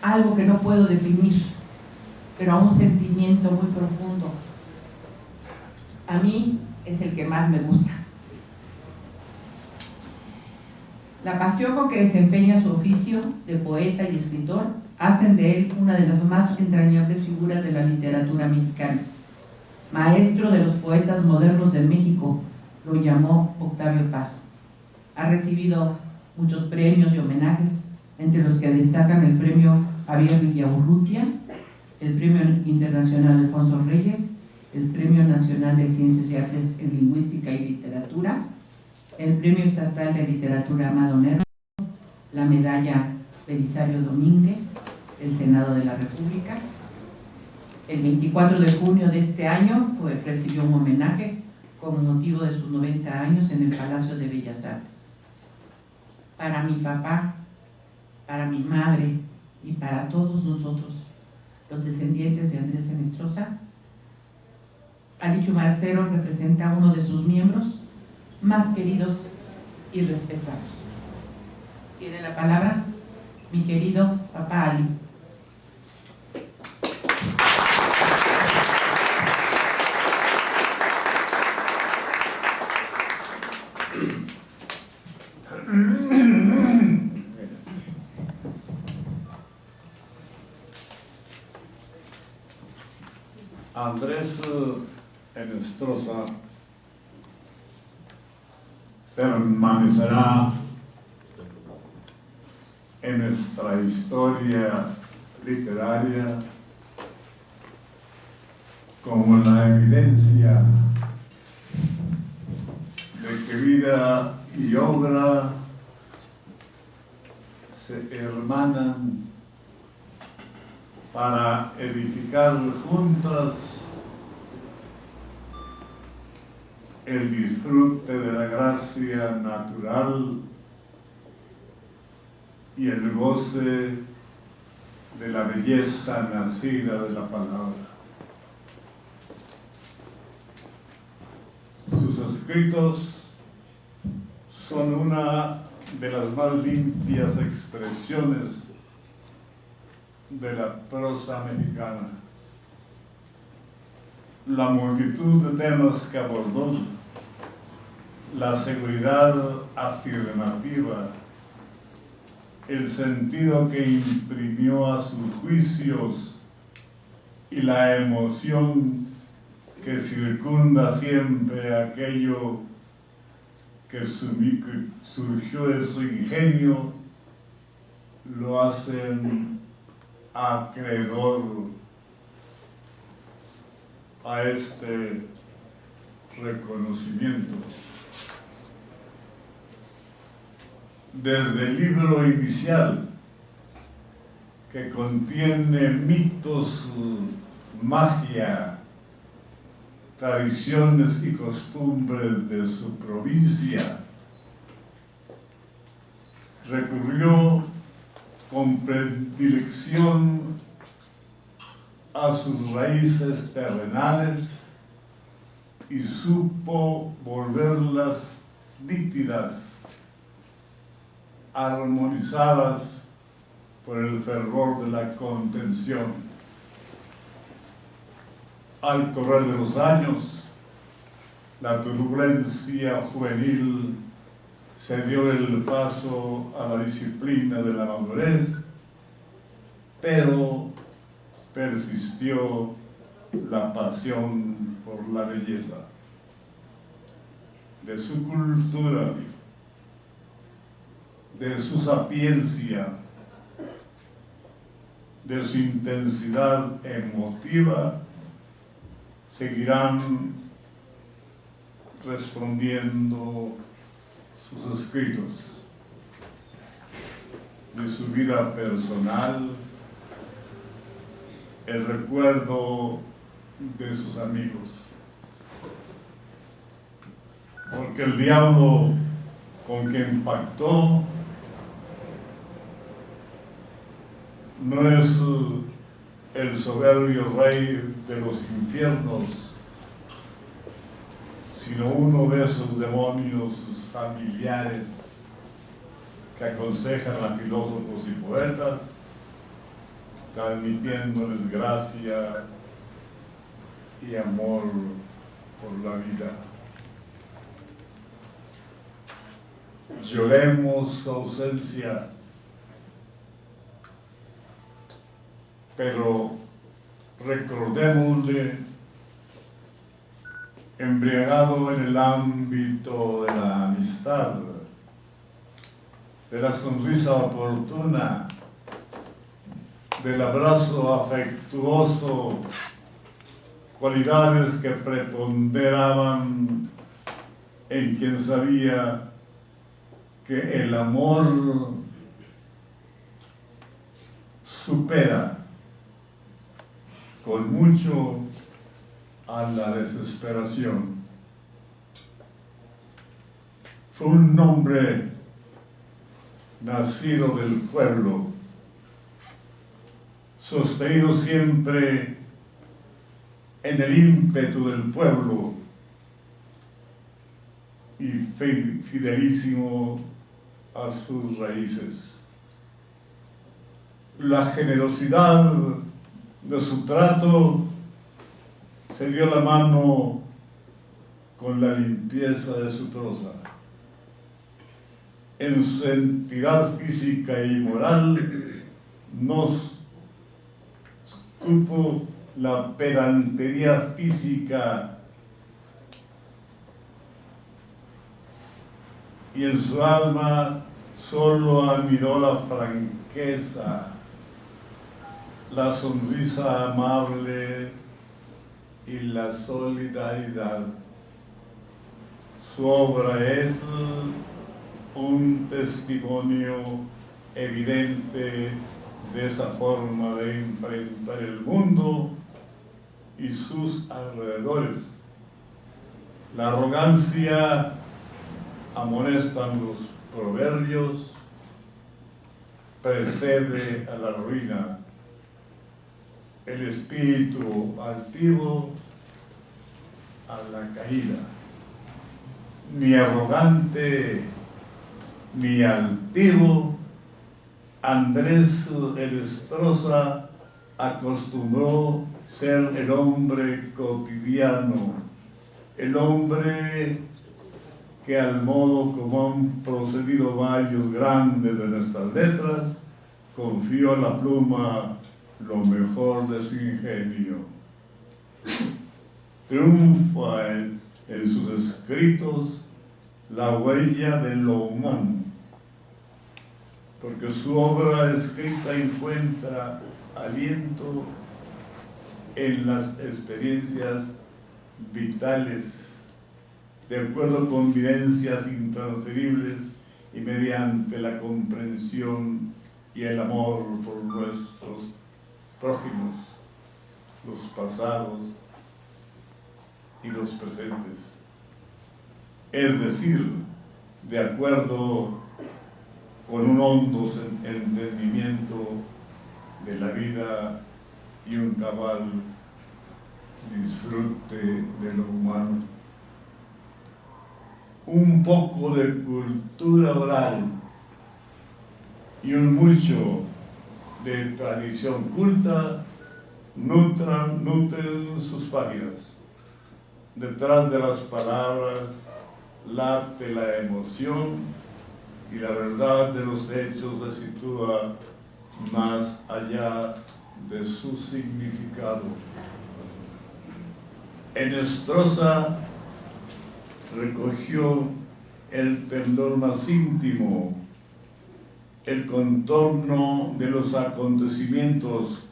algo que no puedo definir, pero a un sentimiento muy profundo. A mí es el que más me gusta. La pasión con que desempeña su oficio de poeta y escritor hacen de él una de las más entrañables figuras de la literatura mexicana. Maestro de los poetas modernos de México, lo llamó Octavio Paz. Ha recibido muchos premios y homenajes, entre los que destacan el premio Javier Villaurrutia, el premio internacional Alfonso Reyes, el premio nacional de Ciencias y Artes en Lingüística y Literatura, el premio estatal de literatura Amado Nervo, la medalla Belisario Domínguez del Senado de la República. El 24 de junio de este año recibió un homenaje con motivo de sus 90 años en el Palacio de Bellas Artes. Para mi papá, para mi madre y para todos nosotros, los descendientes de Andrés Ennestrosa, Alichu Marcero representa a uno de sus miembros más queridos y respetados. Tiene la palabra mi querido papá Ali. Andrés Ennestrosa permanecerá en nuestra historia literaria como la evidencia de que vida y obra se hermanan para edificar juntas el disfrute de la gracia natural y el goce de la belleza nacida de la palabra. Sus escritos son una de las más limpias expresiones de la prosa mexicana. La multitud de temas que abordó, la seguridad afirmativa, el sentido que imprimió a sus juicios y la emoción que circunda siempre aquello que surgió de su ingenio, lo hacen acreedor a este reconocimiento. Desde el libro inicial, que contiene mitos magia, tradiciones y costumbres de su provincia, recurrió con predilección a sus raíces terrenales y supo volverlas nítidas, armonizadas por el fervor de la contención. Al correr de los años, la turbulencia juvenil se dio el paso a la disciplina de la madurez, pero persistió la pasión por la belleza. De su cultura, de su sapiencia, de su intensidad emotiva, seguirán respondiendo sus escritos. De su vida personal, el recuerdo de sus amigos. Porque el diablo con quien pactó no es el soberbio rey de los infiernos, sino uno de esos demonios familiares que aconsejan a filósofos y poetas, transmitiéndoles gracia y amor por la vida. Lloremos su ausencia, pero recordémosle embriagado en el ámbito de la amistad, de la sonrisa oportuna, del abrazo afectuoso, cualidades que preponderaban en quien sabía que el amor supera con mucho a la desesperación. Fue un hombre nacido del pueblo, sostenido siempre en el ímpetu del pueblo y fidelísimo a sus raíces. La generosidad de su trato se dio la mano con la limpieza de su prosa. En su entidad física y moral nos cupo la pedantería física y en su alma solo admiró la franqueza, la sonrisa amable y la solidaridad. Su obra es un testimonio evidente de esa forma de enfrentar el mundo y sus alrededores. La arrogancia, amonestan los proverbios, precede a la ruina. El espíritu altivo a la caída. Ni arrogante ni altivo, Andrés Enestrosa acostumbró ser el hombre cotidiano, el hombre que al modo como han procedido varios grandes de nuestras letras, confió a la pluma lo mejor de su ingenio. Triunfa en sus escritos la huella de lo humano, porque su obra escrita encuentra aliento en las experiencias vitales, de acuerdo con vivencias intransferibles y mediante la comprensión y el amor por nuestros prójimos. los pasados y los presentes. Es decir, de acuerdo con un hondo entendimiento de la vida y un cabal disfrute de lo humano. Un poco de cultura oral y un mucho de tradición culta nutren sus páginas. Detrás de las palabras late la emoción y la verdad de los hechos se sitúa más allá de su significado. Ennestrosa recogió el temblor más íntimo, el contorno de los acontecimientos,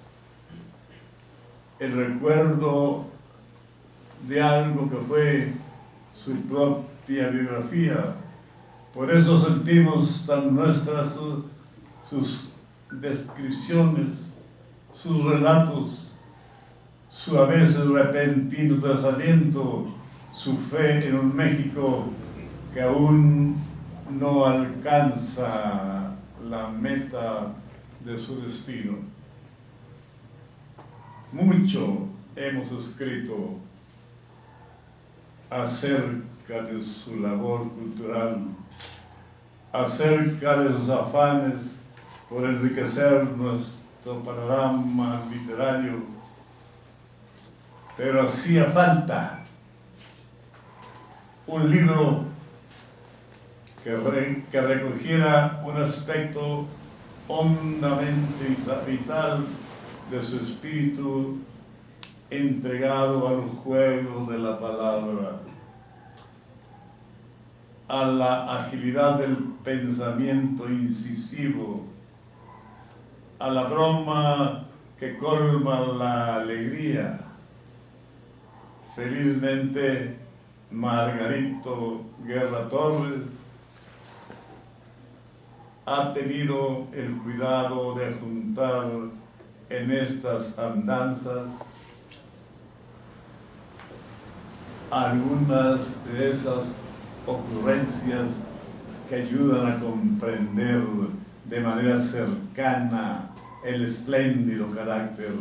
el recuerdo de algo que fue su propia biografía. Por eso sentimos tan nuestras sus descripciones, sus relatos, su a veces repentino desaliento, su fe en un México que aún no alcanza la meta de su destino. Mucho hemos escrito acerca de su labor cultural, acerca de sus afanes por enriquecer nuestro panorama literario, pero hacía falta un libro que recogiera un aspecto hondamente vital de su espíritu entregado al juego de la palabra, a la agilidad del pensamiento incisivo, a la broma que colma la alegría. Felizmente, Margarito Guerra Torres ha tenido el cuidado de juntar en estas andanzas algunas de esas ocurrencias que ayudan a comprender de manera cercana el espléndido carácter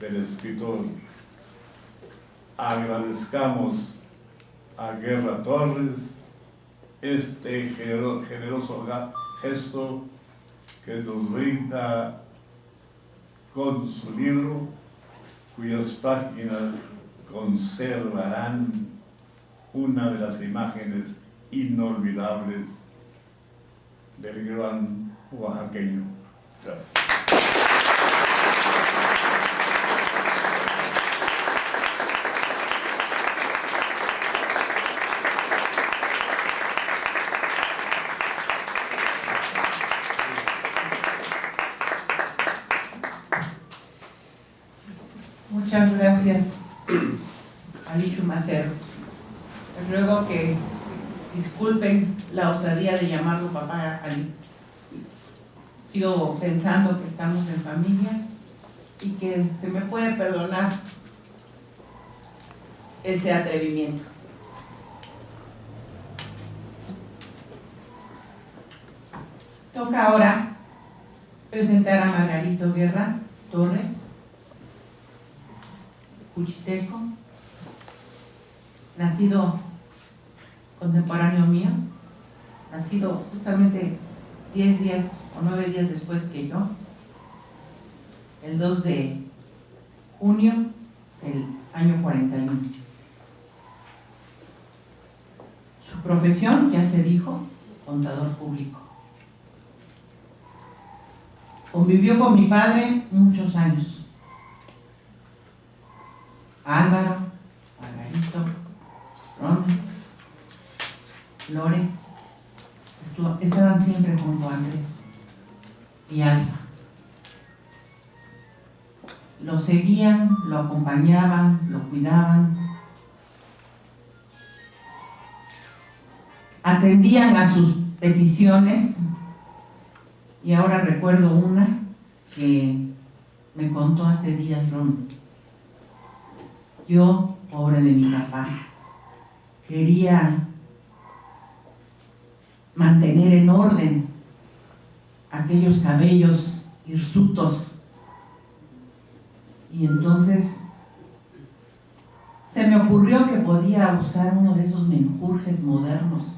del escritor. Agradezcamos a Guerra Torres este generoso gesto que nos brinda con su libro, cuyas páginas conservarán una de las imágenes inolvidables del gran oaxaqueño. Gracias. Muchas gracias, Alichu Macero. Les ruego que disculpen la osadía de llamarlo papá Ali. Sigo pensando que estamos en familia y que se me puede perdonar ese atrevimiento. Toca ahora presentar a Margarito Guerra Torres, cuchiteco, nacido contemporáneo mío, nacido justamente 10 días o 9 días después que yo, el 2 de junio del año 41. Su profesión, ya se dijo, contador público. Convivió con mi padre muchos años. Álvaro, Margarito, Roma, Lore, estaban siempre junto a Andrés y Alfa. Lo seguían, lo acompañaban, lo cuidaban, atendían a sus peticiones. Y ahora recuerdo una que me contó hace días Ron. Yo, pobre de mi papá, quería mantener en orden aquellos cabellos hirsutos. Y entonces se me ocurrió que podía usar uno de esos menjurjes modernos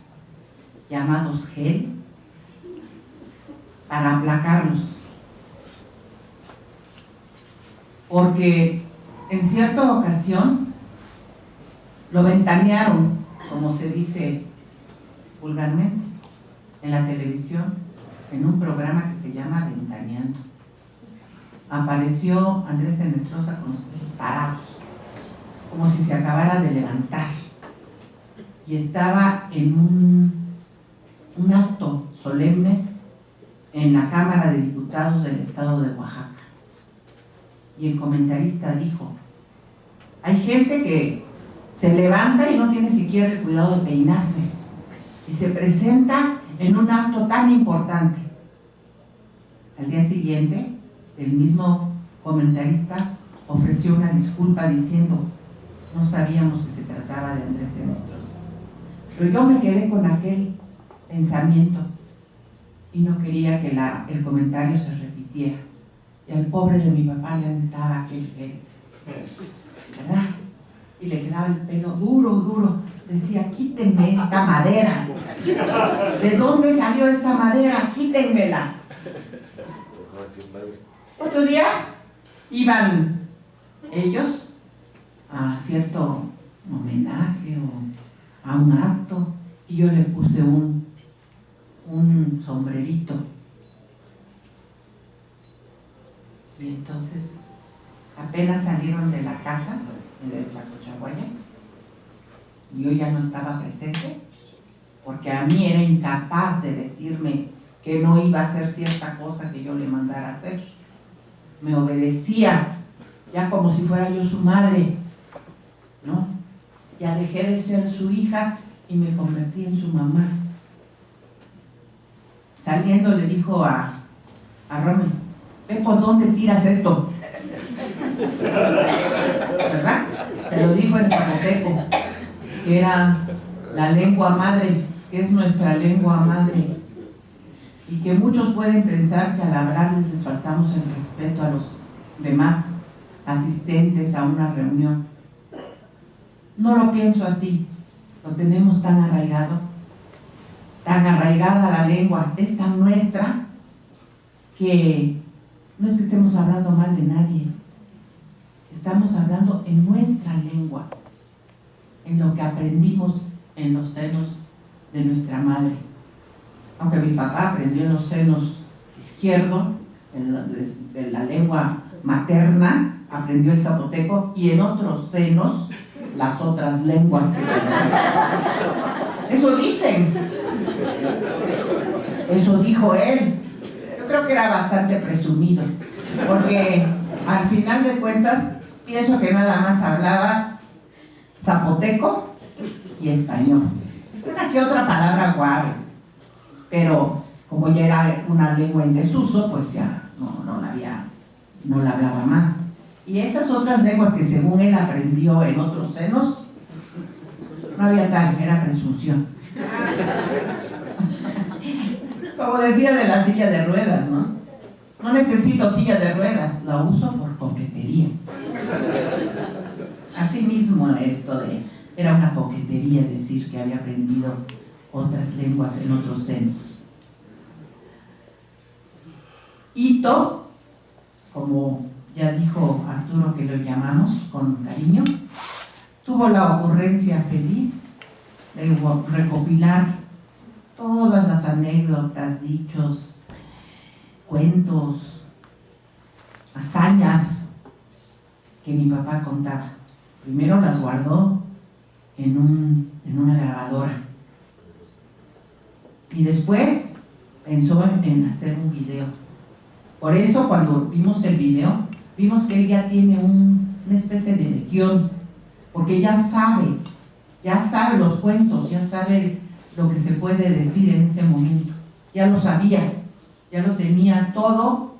llamados gel para aplacarlos. Porque en cierta ocasión lo ventanearon, como se dice vulgarmente, en la televisión, en un programa que se llama Ventaneando. Apareció Andrés Enestrosa con los pelos parados, como si se acabara de levantar, y estaba en un acto solemne en la Cámara de Diputados del Estado de Oaxaca. Y el comentarista dijo: hay gente que se levanta y no tiene siquiera el cuidado de peinarse, y se presenta en un acto tan importante. Al día siguiente, el mismo comentarista ofreció una disculpa diciendo: no sabíamos que se trataba de Andrés Enestrosa. Pero yo me quedé con aquel pensamiento y no quería que el comentario se repitiera. Y al pobre de mi papá le untaba aquel gel, ¿verdad? Y le quedaba el pelo duro, duro. Decía: quítenme esta madera. ¿De dónde salió esta madera? Quítenmela. Otro día iban ellos a cierto homenaje o a un acto, y yo le puse un sombrerito. Y entonces apenas salieron de la casa de Tlacochahuaya, y yo ya no estaba presente, porque a mí era incapaz de decirme que no iba a hacer cierta cosa que yo le mandara a hacer. Me obedecía, ya como si fuera yo su madre, ¿no? Ya dejé de ser su hija y me convertí en su mamá. Saliendo le dijo a Romy: ve por dónde tiras esto. ¿Verdad? Se lo dijo en zapoteco, que era la lengua madre, que es nuestra lengua madre, y que muchos pueden pensar que al hablarles les faltamos el respeto a los demás asistentes a una reunión. No lo pienso así, lo tenemos tan arraigado, tan arraigada la lengua, es tan nuestra, que no es que estemos hablando mal de nadie, estamos hablando en nuestra lengua, en lo que aprendimos en los senos de nuestra madre. Aunque mi papá aprendió en los senos izquierdo, en la lengua materna, aprendió el zapoteco, y en otros senos las otras lenguas. Eso dicen. Eso dijo él. Yo creo que era bastante presumido, porque al final de cuentas pienso que nada más hablaba zapoteco y español. Una que otra palabra guave, pero como ya era una lengua en desuso, pues ya no la hablaba más. Y esas otras lenguas que según él aprendió en otros senos, no había tal, era presunción. Como decía de la silla de ruedas, ¿no? No necesito silla de ruedas, la uso por coquetería. Así mismo era una coquetería decir que había aprendido otras lenguas en otros senos. Hito, como ya dijo Arturo que lo llamamos con cariño, tuvo la ocurrencia feliz de recopilar todas las anécdotas, dichos, cuentos, hazañas que mi papá contaba. Primero las guardó en una grabadora, y después pensó en hacer un video. Por eso cuando vimos el video, vimos que él ya tiene una especie de guión, porque ya sabe los cuentos, ya sabe lo que se puede decir en ese momento. Ya lo sabía, ya lo tenía todo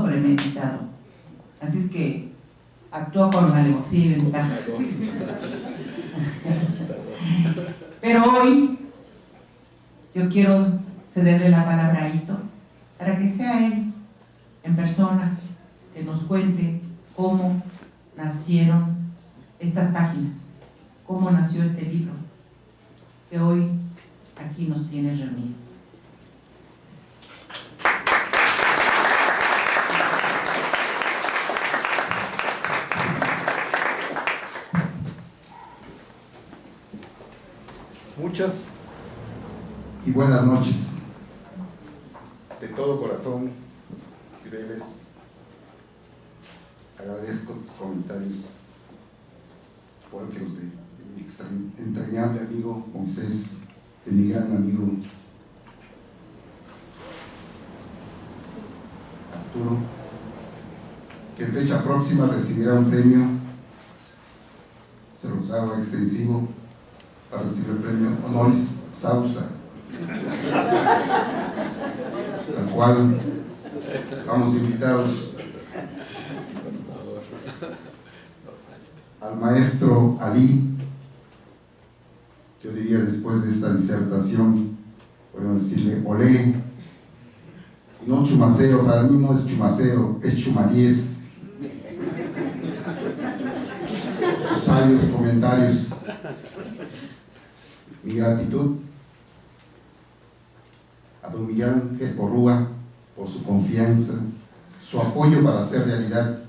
premeditado. Así es que Actuó con alevosía y ventaja. Pero hoy yo quiero cederle la palabra a Ito para que sea él en persona que nos cuente cómo nacieron estas páginas, cómo nació este libro que hoy aquí nos tiene reunidos. Muchas y buenas noches. De todo corazón, Cibeles, agradezco tus comentarios, porque los de mi entrañable amigo Moisés, de mi gran amigo Arturo, que en fecha próxima recibirá un premio, se los hago extensivo, para recibir el premio Honoris Sausa, al cual estamos invitados al maestro Ali. Yo diría, después de esta disertación, podemos decirle olé, y no chumacero. Para mí no es chumacero, es chumadiez. Sus sabios comentarios. Mi gratitud a don Miguel Ángel Porrúa por su confianza, su apoyo para hacer realidad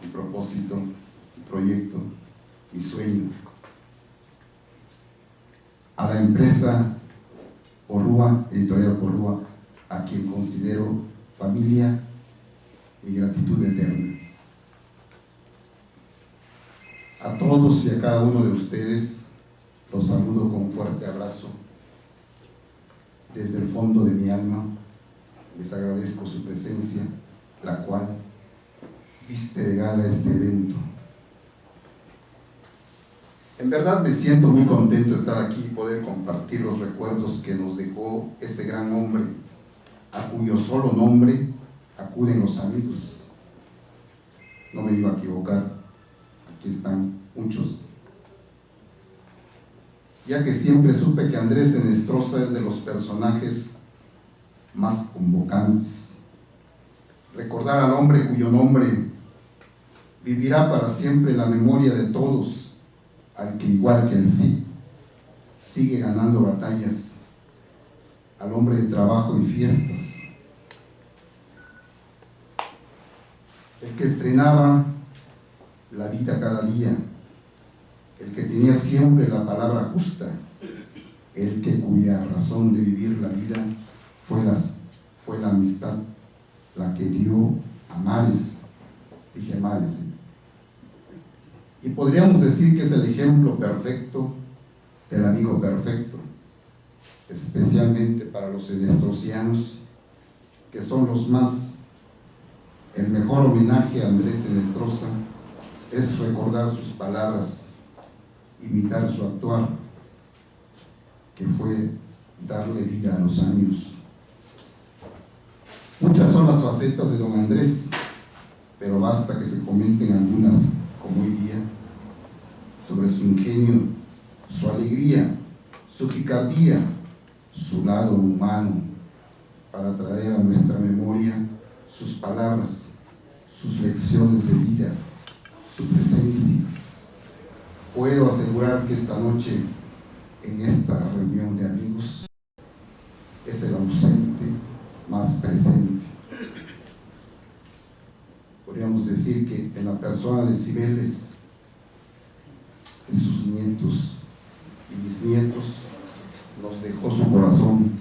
mi propósito, mi proyecto, mi sueño. A la empresa Porrúa, Editorial Porrúa, a quien considero familia, mi gratitud eterna. A todos y a cada uno de ustedes los saludo con un fuerte abrazo. Desde el fondo de mi alma les agradezco su presencia, la cual viste de gala este evento. En verdad me siento muy contento de estar aquí y poder compartir los recuerdos que nos dejó ese gran hombre, a cuyo solo nombre acuden los amigos. No me iba a equivocar, aquí están muchos. Ya que siempre supe que Andrés Enestrosa es de los personajes más convocantes. Recordar al hombre cuyo nombre vivirá para siempre en la memoria de todos, al que igual que él sigue ganando batallas, al hombre de trabajo y fiestas, el que estrenaba la vida cada día, el que tenía siempre la palabra justa, el que cuya razón de vivir la vida fue la amistad, la que dio a mares, dije mares, y podríamos decir que es el ejemplo perfecto del amigo perfecto, especialmente para los enestrosianos, que son los más. El mejor homenaje a Andrés Enestrosa es recordar sus palabras, imitar su actuar, que fue darle vida a los años. Muchas son las facetas de don Andrés, pero basta que se comenten algunas, como hoy día, sobre su ingenio, su alegría, su picardía, su lado humano, para traer a nuestra memoria sus palabras, sus lecciones de vida, su presencia. Puedo asegurar que esta noche, en esta reunión de amigos, es el ausente más presente. Podríamos decir que en la persona de Cibeles, de sus nietos y bisnietos, nos dejó su corazón.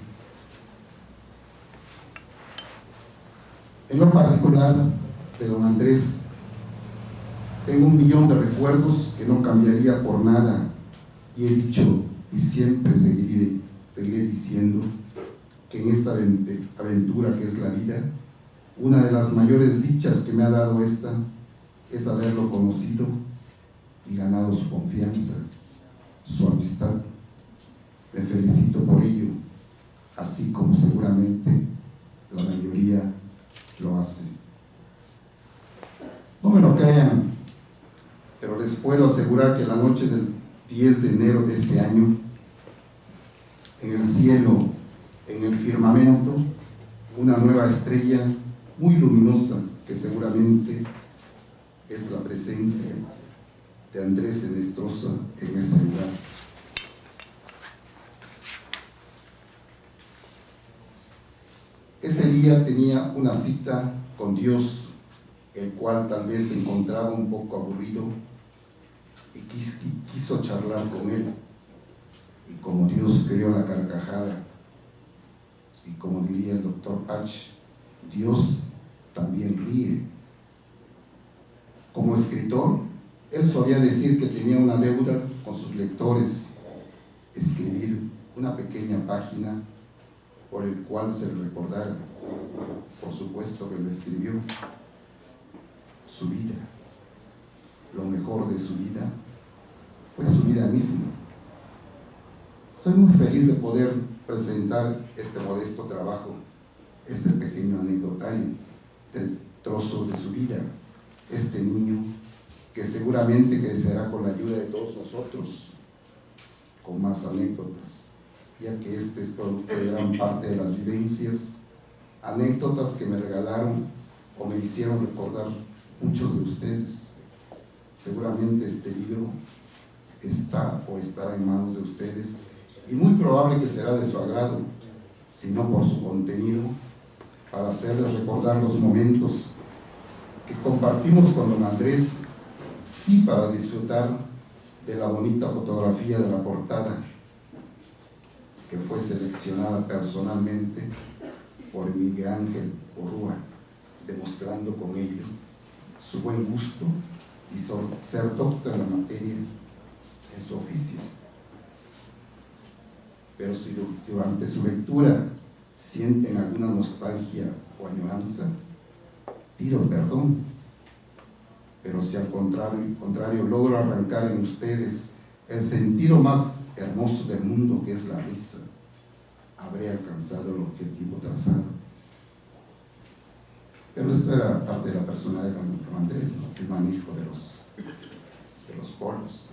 En lo particular de don Andrés, tengo 1.000.000 de recuerdos que no cambiaría por nada, y he dicho y siempre seguiré diciendo que en esta aventura que es la vida, una de las mayores dichas que me ha dado esta es haberlo conocido y ganado su confianza, su amistad. Me felicito por ello, así como seguramente la mayoría lo hace. No me lo crean, les puedo asegurar que la noche del 10 de enero de este año, en el cielo, en el firmamento, una nueva estrella muy luminosa, que seguramente es la presencia de Andrés Enestrosa en ese lugar. Ese día tenía una cita con Dios, el cual tal vez se encontraba un poco aburrido y quiso charlar con él. Y como Dios creó la carcajada, y como diría el doctor Pach, Dios también ríe. Como escritor, él solía decir que tenía una deuda con sus lectores, escribir una pequeña página por el cual se le recordara. Por supuesto que le escribió su vida. Lo mejor de su vida fue su vida misma. Estoy muy feliz de poder presentar este modesto trabajo, este pequeño anecdotario del trozo de su vida, este niño que seguramente crecerá con la ayuda de todos nosotros, con más anécdotas, ya que este es producto de gran parte de las vivencias, anécdotas que me regalaron o me hicieron recordar muchos de ustedes. Seguramente este libro está o estará en manos de ustedes, y muy probable que será de su agrado, si no por su contenido, para hacerles recordar los momentos que compartimos con don Andrés, sí, para disfrutar de la bonita fotografía de la portada, que fue seleccionada personalmente por Miguel Ángel Orrúa, demostrando con ello su buen gusto y ser doctor en la materia en su oficio. Pero si durante su lectura sienten alguna nostalgia o añoranza, pido perdón. Pero si al contrario logro arrancar en ustedes el sentido más hermoso del mundo, que es la risa, habré alcanzado el objetivo trazado. Pero esto era parte de la personalidad de don Andrés, ¿no? El manejo de los polos.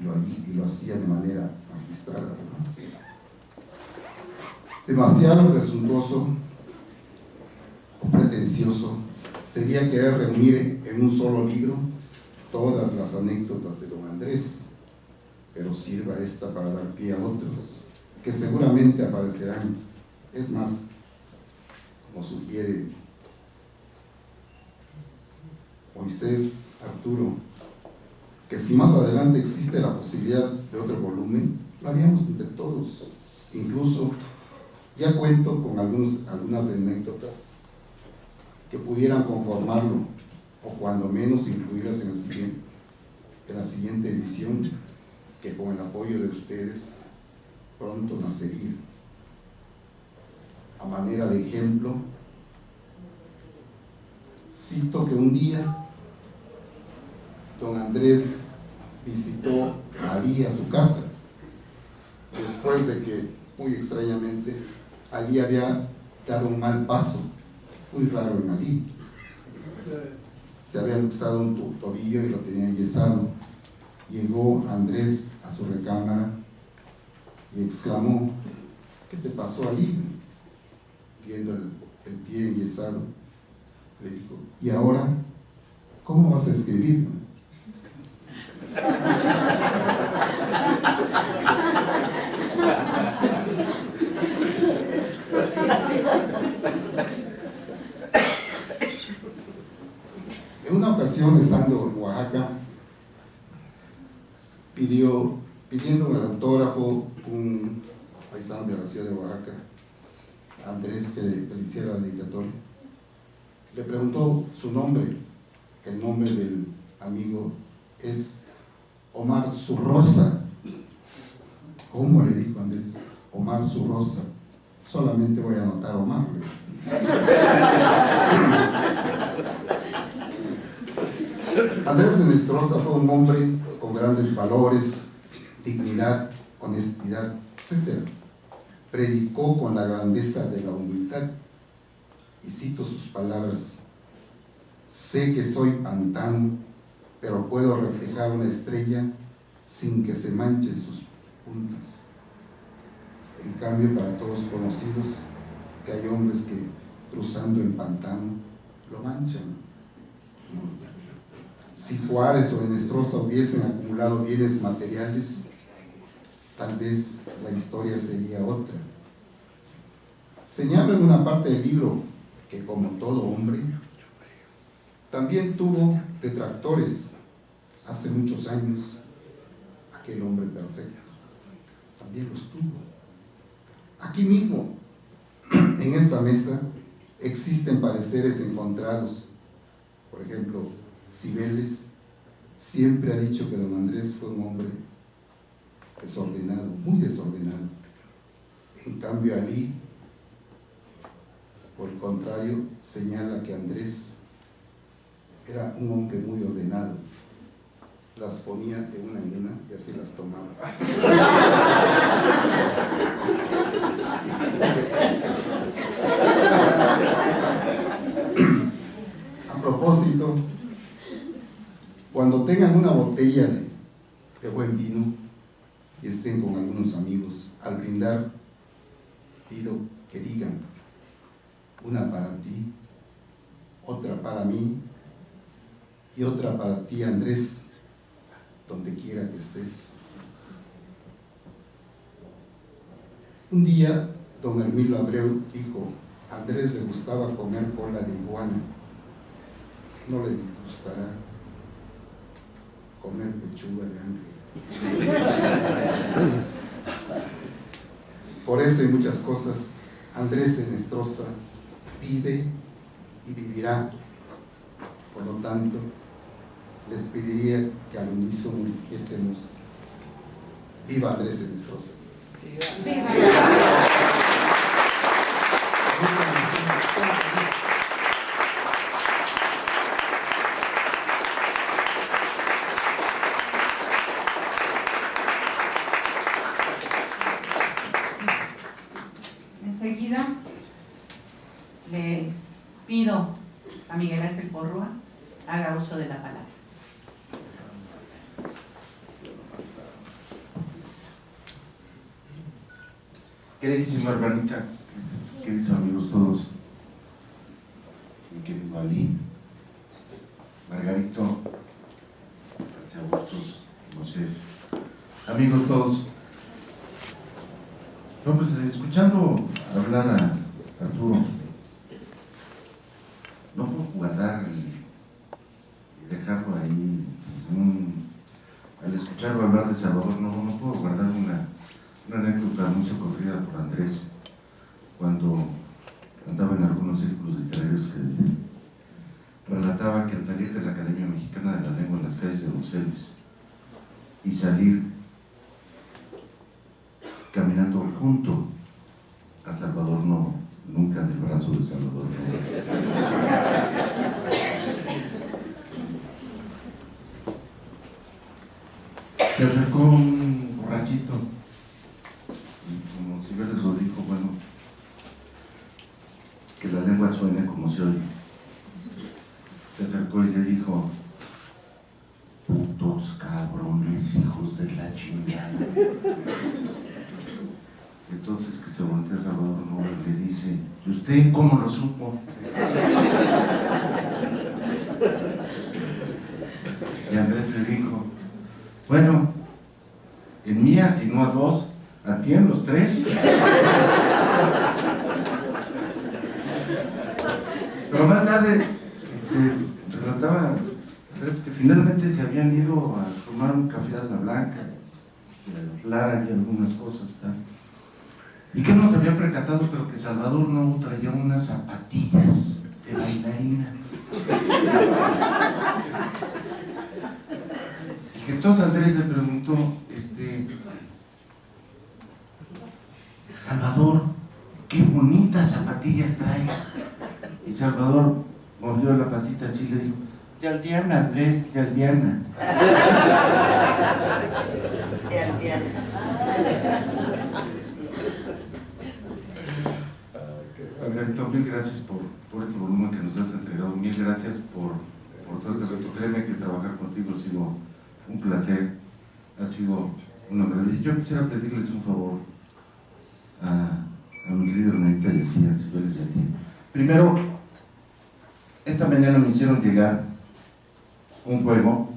Y lo hacía de manera magistral, además. Demasiado presuntuoso o pretencioso sería querer reunir en un solo libro todas las anécdotas de don Andrés, pero sirva esta para dar pie a otros, que seguramente aparecerán. Es más, como sugiere Moisés Arturo, que si más adelante existe la posibilidad de otro volumen, lo haríamos entre todos. Incluso ya cuento con algunas anécdotas que pudieran conformarlo, o cuando menos incluirlas en la siguiente edición, que con el apoyo de ustedes pronto nacería. A manera de ejemplo, cito que un día don Andrés visitó a Ali a su casa, después de que, muy extrañamente, Ali había dado un mal paso, muy raro en Ali. Se había luxado un tobillo y lo tenía enyesado. Llegó Andrés a su recámara y exclamó: ¿qué te pasó, Ali? Viendo el pie enyesado, le dijo: ¿y ahora cómo vas a escribir? En una ocasión, estando en Oaxaca, pidiendo el autógrafo un paisano de la ciudad de Oaxaca, Andrés, que le hiciera la dedicatoria. Le preguntó su nombre. El nombre del amigo es Omar Zurrosa. ¿Cómo? Le dijo Andrés. Omar Zurrosa. Solamente voy a anotar Omar. Andrés Enestrosa fue un hombre con grandes valores, dignidad, honestidad, etc. Predicó con la grandeza de la humildad. Y cito sus palabras: sé que soy pantano pero puedo reflejar una estrella sin que se manchen sus puntas. En cambio, para todos conocidos, que hay hombres que cruzando el pantano lo manchan. Si Juárez o Henestrosa hubiesen acumulado bienes materiales, tal vez la historia sería otra. Señalo en una parte del libro que, como todo hombre, también tuvo detractores hace muchos años. Aquel hombre perfecto también los tuvo. Aquí mismo, en esta mesa, existen pareceres encontrados. Por ejemplo, Cibeles siempre ha dicho que don Andrés fue un hombre desordenado, muy desordenado. En cambio, Alí, por el contrario, señala que Andrés era un hombre muy ordenado. Las ponía de una en una y así las tomaba. A propósito, cuando tengan una botella de buen vino y estén con algunos amigos, al brindar, pido que digan: una para ti, otra para mí y otra para ti, Andrés, donde quiera que estés. Un día, don Hermilo Abreu dijo: a Andrés le gustaba comer cola de iguana, no le disgustará comer pechuga de ángel. Por eso y muchas cosas, Andrés Henestrosa vive y vivirá. Por lo tanto, les pediría que al unísono dijésemos: ¡viva Andrés Henestrosa! ¡Viva! Enseguida le pido a Miguel Ángel Porrúa haga uso de la palabra. Queridísima hermanita, queridos amigos todos, mi querido Ali, Margarito, Agustos, José, amigos todos. No, pues escuchando hablar a Arturo, no puedo guardar y dejarlo ahí. Al escucharlo hablar de Salvador, no puedo guardar una anécdota muy socorrida por Andrés cuando andaba en algunos círculos literarios, que relataba que al salir de la Academia Mexicana de la Lengua en las calles de Buenos Aires y salir caminando junto a Salvador Novo, nunca del brazo de Salvador Novo, se acercó un borrachito y, como Cibeles lo dijo, bueno, que la lengua suene como se oye. Se acercó y le dijo: putos cabrones, hijos de la chingada. Entonces, que se voltea a Salvador Novo y le dice: ¿y usted cómo lo supo? Y Andrés le dijo: bueno, en mí atinó a 2, a ti en los 3. Pero más tarde relataba que finalmente se habían ido a tomar un café a la Blanca, a Lara y algunas cosas, tal. Y que no se había percatado, pero que Salvador Novo traía unas zapatillas de bailarina. Y que entonces Andrés le preguntó: Salvador, qué bonitas zapatillas traes. Y Salvador movió la patita así y le dijo: de Aldiana, Andrés, de Aldiana. De Aldiana. Margarito, mil gracias por este volumen que nos has entregado. Mil gracias por por tanto, créeme que trabajar contigo ha sido un placer, ha sido una maravilla. Yo quisiera pedirles un favor a mi querido hermanita de aquí, a Cibeles y a ti. Primero, esta mañana me hicieron llegar un juego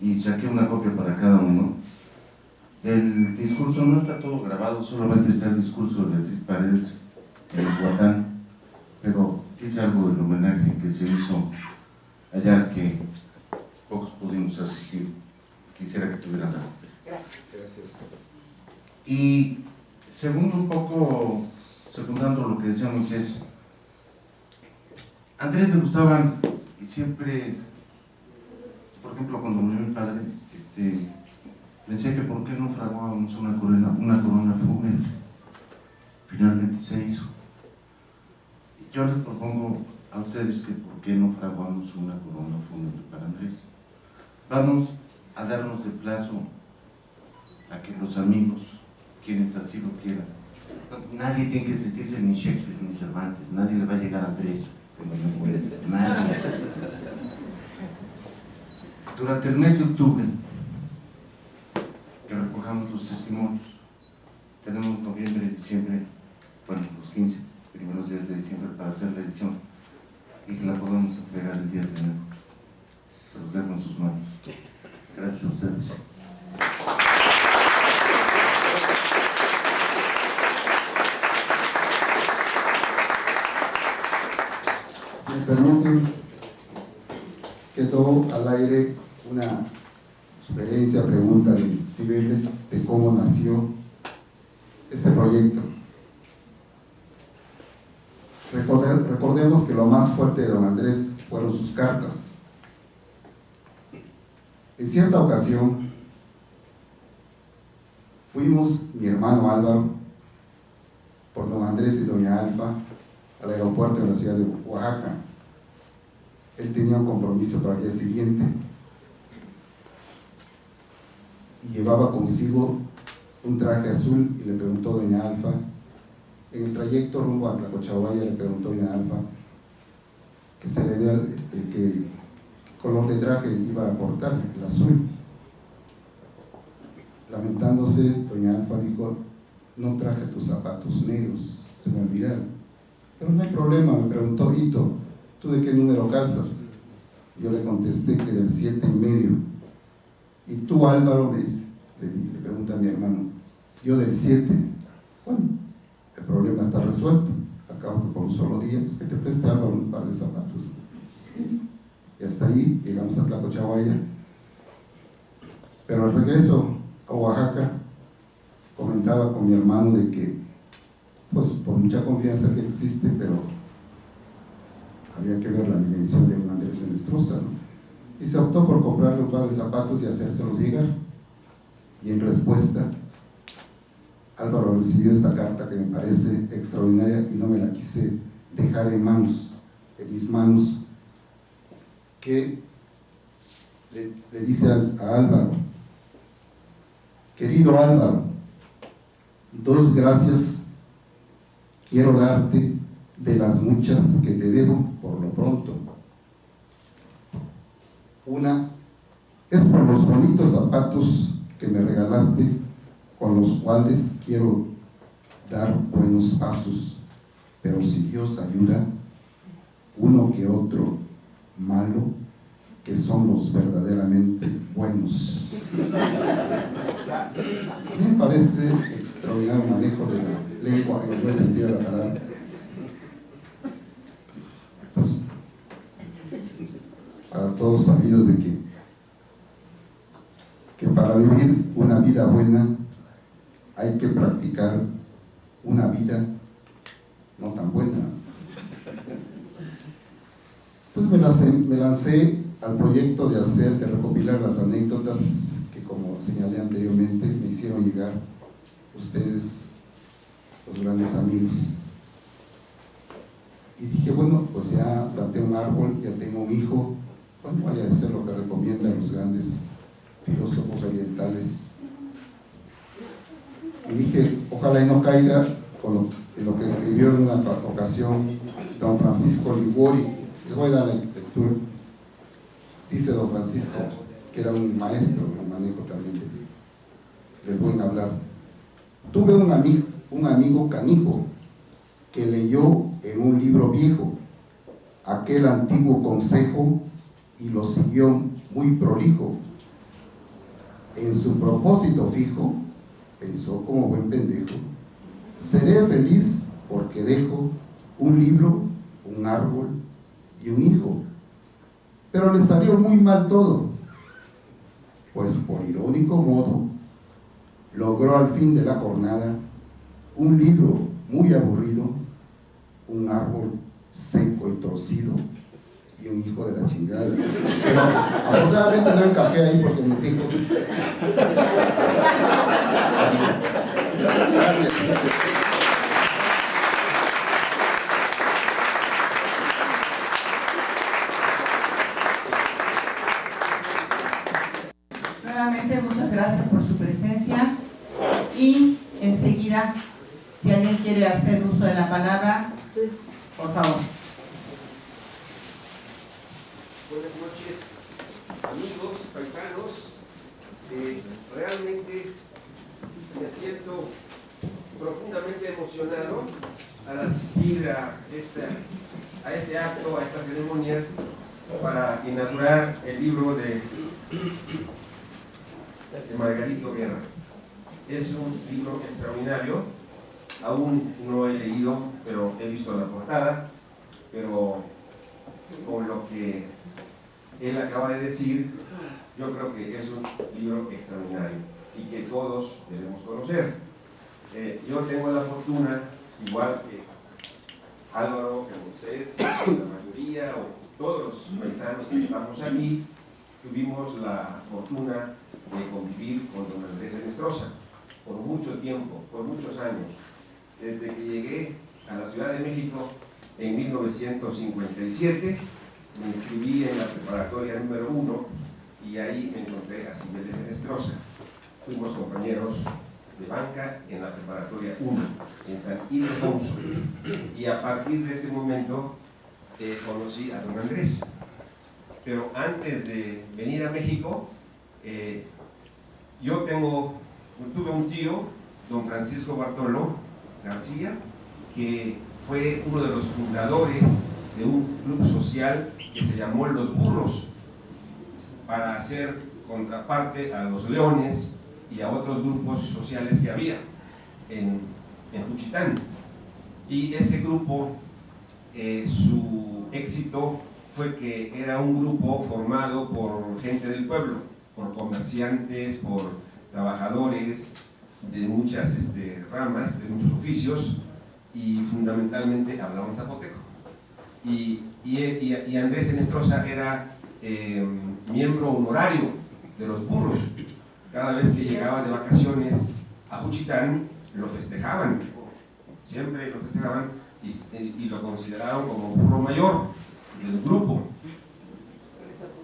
y saqué una copia para cada uno. El discurso no está todo grabado, solamente está el discurso de Beatriz Paredes en Huatán, pero es algo del homenaje que se hizo allá que pocos pudimos asistir. Quisiera que tuvieran la copia. Gracias. Y segundo, un poco secundando lo que decía Moisés, a Andrés le gustaban y siempre, por ejemplo, cuando murió mi padre, me decía que por qué no fraguábamos una corona fúnebre. Finalmente se hizo. Yo les propongo a ustedes que por qué no fraguamos una corona fúnebre para Andrés. Vamos a darnos de plazo a que los amigos, quienes así lo quieran, nadie tiene que sentirse ni Shakespeare ni Cervantes, nadie le va a llegar a Andrés cuando me muera, nadie. Durante el mes de octubre, que recojamos los testimonios, tenemos noviembre, diciembre, bueno, los 15 primeros días de diciembre para hacer la edición y que la podamos entregar el día de enero. Se los dejo en sus manos. Gracias a ustedes. Si me permiten, quedó al aire una sugerencia, pregunta de Cibeles de cómo nació este proyecto. Recordemos que lo más fuerte de don Andrés fueron sus cartas. En cierta ocasión fuimos mi hermano Álvaro por don Andrés y doña Alfa al aeropuerto de la ciudad de Oaxaca. Él tenía un compromiso para el día siguiente y llevaba consigo un traje azul y le preguntó a doña Alfa, en el trayecto rumbo a Tlacochahuaya, le preguntó a doña Alfa que se le vea qué color de traje iba a portar, el azul. Lamentándose, doña Alfa dijo, no traje tus zapatos negros, se me olvidaron. Pero no hay problema, me preguntó Hito, ¿tú de qué número calzas? Yo le contesté que del 7,5. Y tú, Álvaro, me dice, le pregunta a mi hermano, yo del 7. Bueno, el problema está resuelto. Acabo que por un solo día, pues que te preste Álvaro un par de zapatos. Y hasta ahí llegamos a Tlacochahuaya. Pero al regreso a Oaxaca, comentaba con mi hermano de que, pues por mucha confianza que existe, pero había que ver la dimensión de un Andrés Enestrosa, ¿no? Y se optó por comprarle un par de zapatos y hacérselos llegar. Y en respuesta, Álvaro recibió esta carta que me parece extraordinaria y no me la quise dejar en mis manos, que le dice a Álvaro: querido Álvaro, 2 gracias quiero darte de las muchas que te debo por lo pronto. Una es por los bonitos zapatos que me regalaste, con los cuales quiero dar buenos pasos, pero si Dios ayuda, uno que otro malo, que son los verdaderamente buenos. Me parece extraordinario manejo de la lengua en el buen sentido de la palabra. Pues, para todos sabidos de que para vivir una vida buena hay que practicar una vida no tan buena. Pues me lancé al proyecto de recopilar las anécdotas que, como señalé anteriormente, me hicieron llegar ustedes, los grandes amigos. Y dije, bueno, pues ya planté un árbol, ya tengo un hijo, bueno, vaya a hacer lo que recomiendan los grandes filósofos orientales. Y dije, ojalá y no caiga en lo que escribió en una ocasión don Francisco Liguori. Les voy a dar la lectura. dice don Francisco, que era un maestro en manejo también del buen hablar. Tuve un amigo canijo que leyó en un libro viejo aquel antiguo consejo y lo siguió muy prolijo. En su propósito fijo, pensó como buen pendejo: seré feliz porque dejo un libro, un árbol y un hijo. Pero le salió muy mal todo, pues por irónico modo logró al fin de la jornada un libro muy aburrido, un árbol seco y torcido y un hijo de la chingada. Pero afortunadamente no encajé ahí porque mis hijos... Gracias. Nuevamente, muchas gracias por su presencia y enseguida, si alguien quiere hacer uso de la palabra, por favor. Buenas noches, amigos, paisanos. Realmente me siento profundamente emocionado al asistir a este acto, a esta ceremonia, para inaugurar el libro de Margarito Guerra. Es un libro extraordinario, aún no he leído, pero he visto la portada, pero con lo que él acaba de decir, yo creo que es un libro extraordinario y que todos debemos conocer. Yo tengo la fortuna, igual que Álvaro, que Moisés, la mayoría, o todos los paisanos que estamos aquí, tuvimos la fortuna de convivir con don Andrés Enestrosa por mucho tiempo, por muchos años. Desde que llegué a la Ciudad de México en 1957, me inscribí en la preparatoria número 1 y ahí me encontré a Cibeles Enestrosa. Fuimos compañeros de banca en la preparatoria 1 en San Ildefonso, y a partir de ese momento conocí a don Andrés. Pero antes de venir a México, yo tuve un tío, don Francisco Bartolo García, que fue uno de los fundadores de un club social que se llamó Los Burros, para hacer contraparte a los Leones y a otros grupos sociales que había en Juchitán. Y ese grupo, su éxito fue que era un grupo formado por gente del pueblo, por comerciantes, por trabajadores de muchas ramas, de muchos oficios, y fundamentalmente hablaban zapoteco. Y Andrés Enestrosa era miembro honorario de Los Burros. Cada vez que llegaba de vacaciones a Juchitán, lo festejaban, siempre lo festejaban, y lo consideraban como burro mayor del grupo.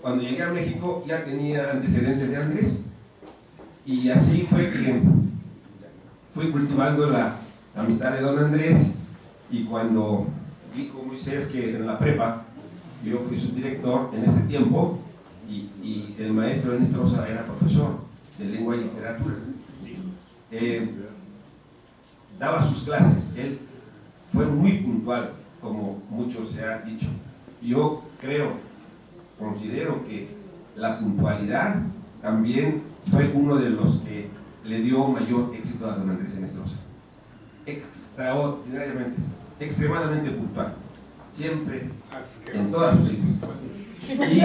Cuando llegué a México ya tenía antecedentes de Andrés, y así fue que fui cultivando la amistad de don Andrés. Y cuando dijo Moisés que en la prepa yo fui subdirector en ese tiempo, y el maestro Enestrosa era profesor de lengua y literatura, daba sus clases. Él fue muy puntual, como mucho se ha dicho. Yo considero que la puntualidad también fue uno de los que le dio mayor éxito a don Andrés Enestrosa. Extraordinariamente, extremadamente puntual, siempre, en todas sus citas. Y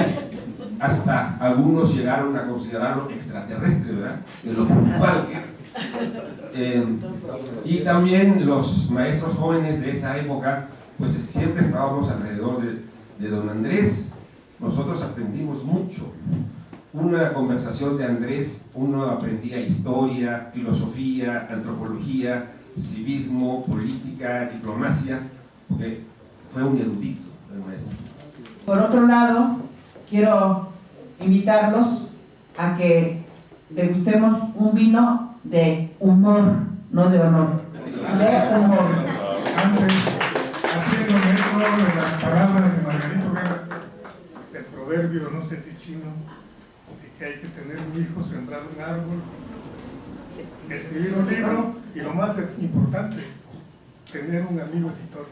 hasta algunos llegaron a considerarlo extraterrestre, ¿verdad?, de lo puntual que era. Y también los maestros jóvenes de esa época, pues siempre estábamos alrededor de don Andrés. Nosotros aprendimos mucho. Una conversación de Andrés, uno aprendía historia, filosofía, antropología, civismo, política, diplomacia, porque fue un erudito el maestro. Por otro lado, quiero invitarlos a que degustemos un vino de humor, no de honor, de humor. Antes, haciendo eco de las palabras de Margarito Guerra, del proverbio, no sé si chino, de que hay que tener un hijo, sembrar un árbol, escribir un libro y lo más importante, tener un amigo editor.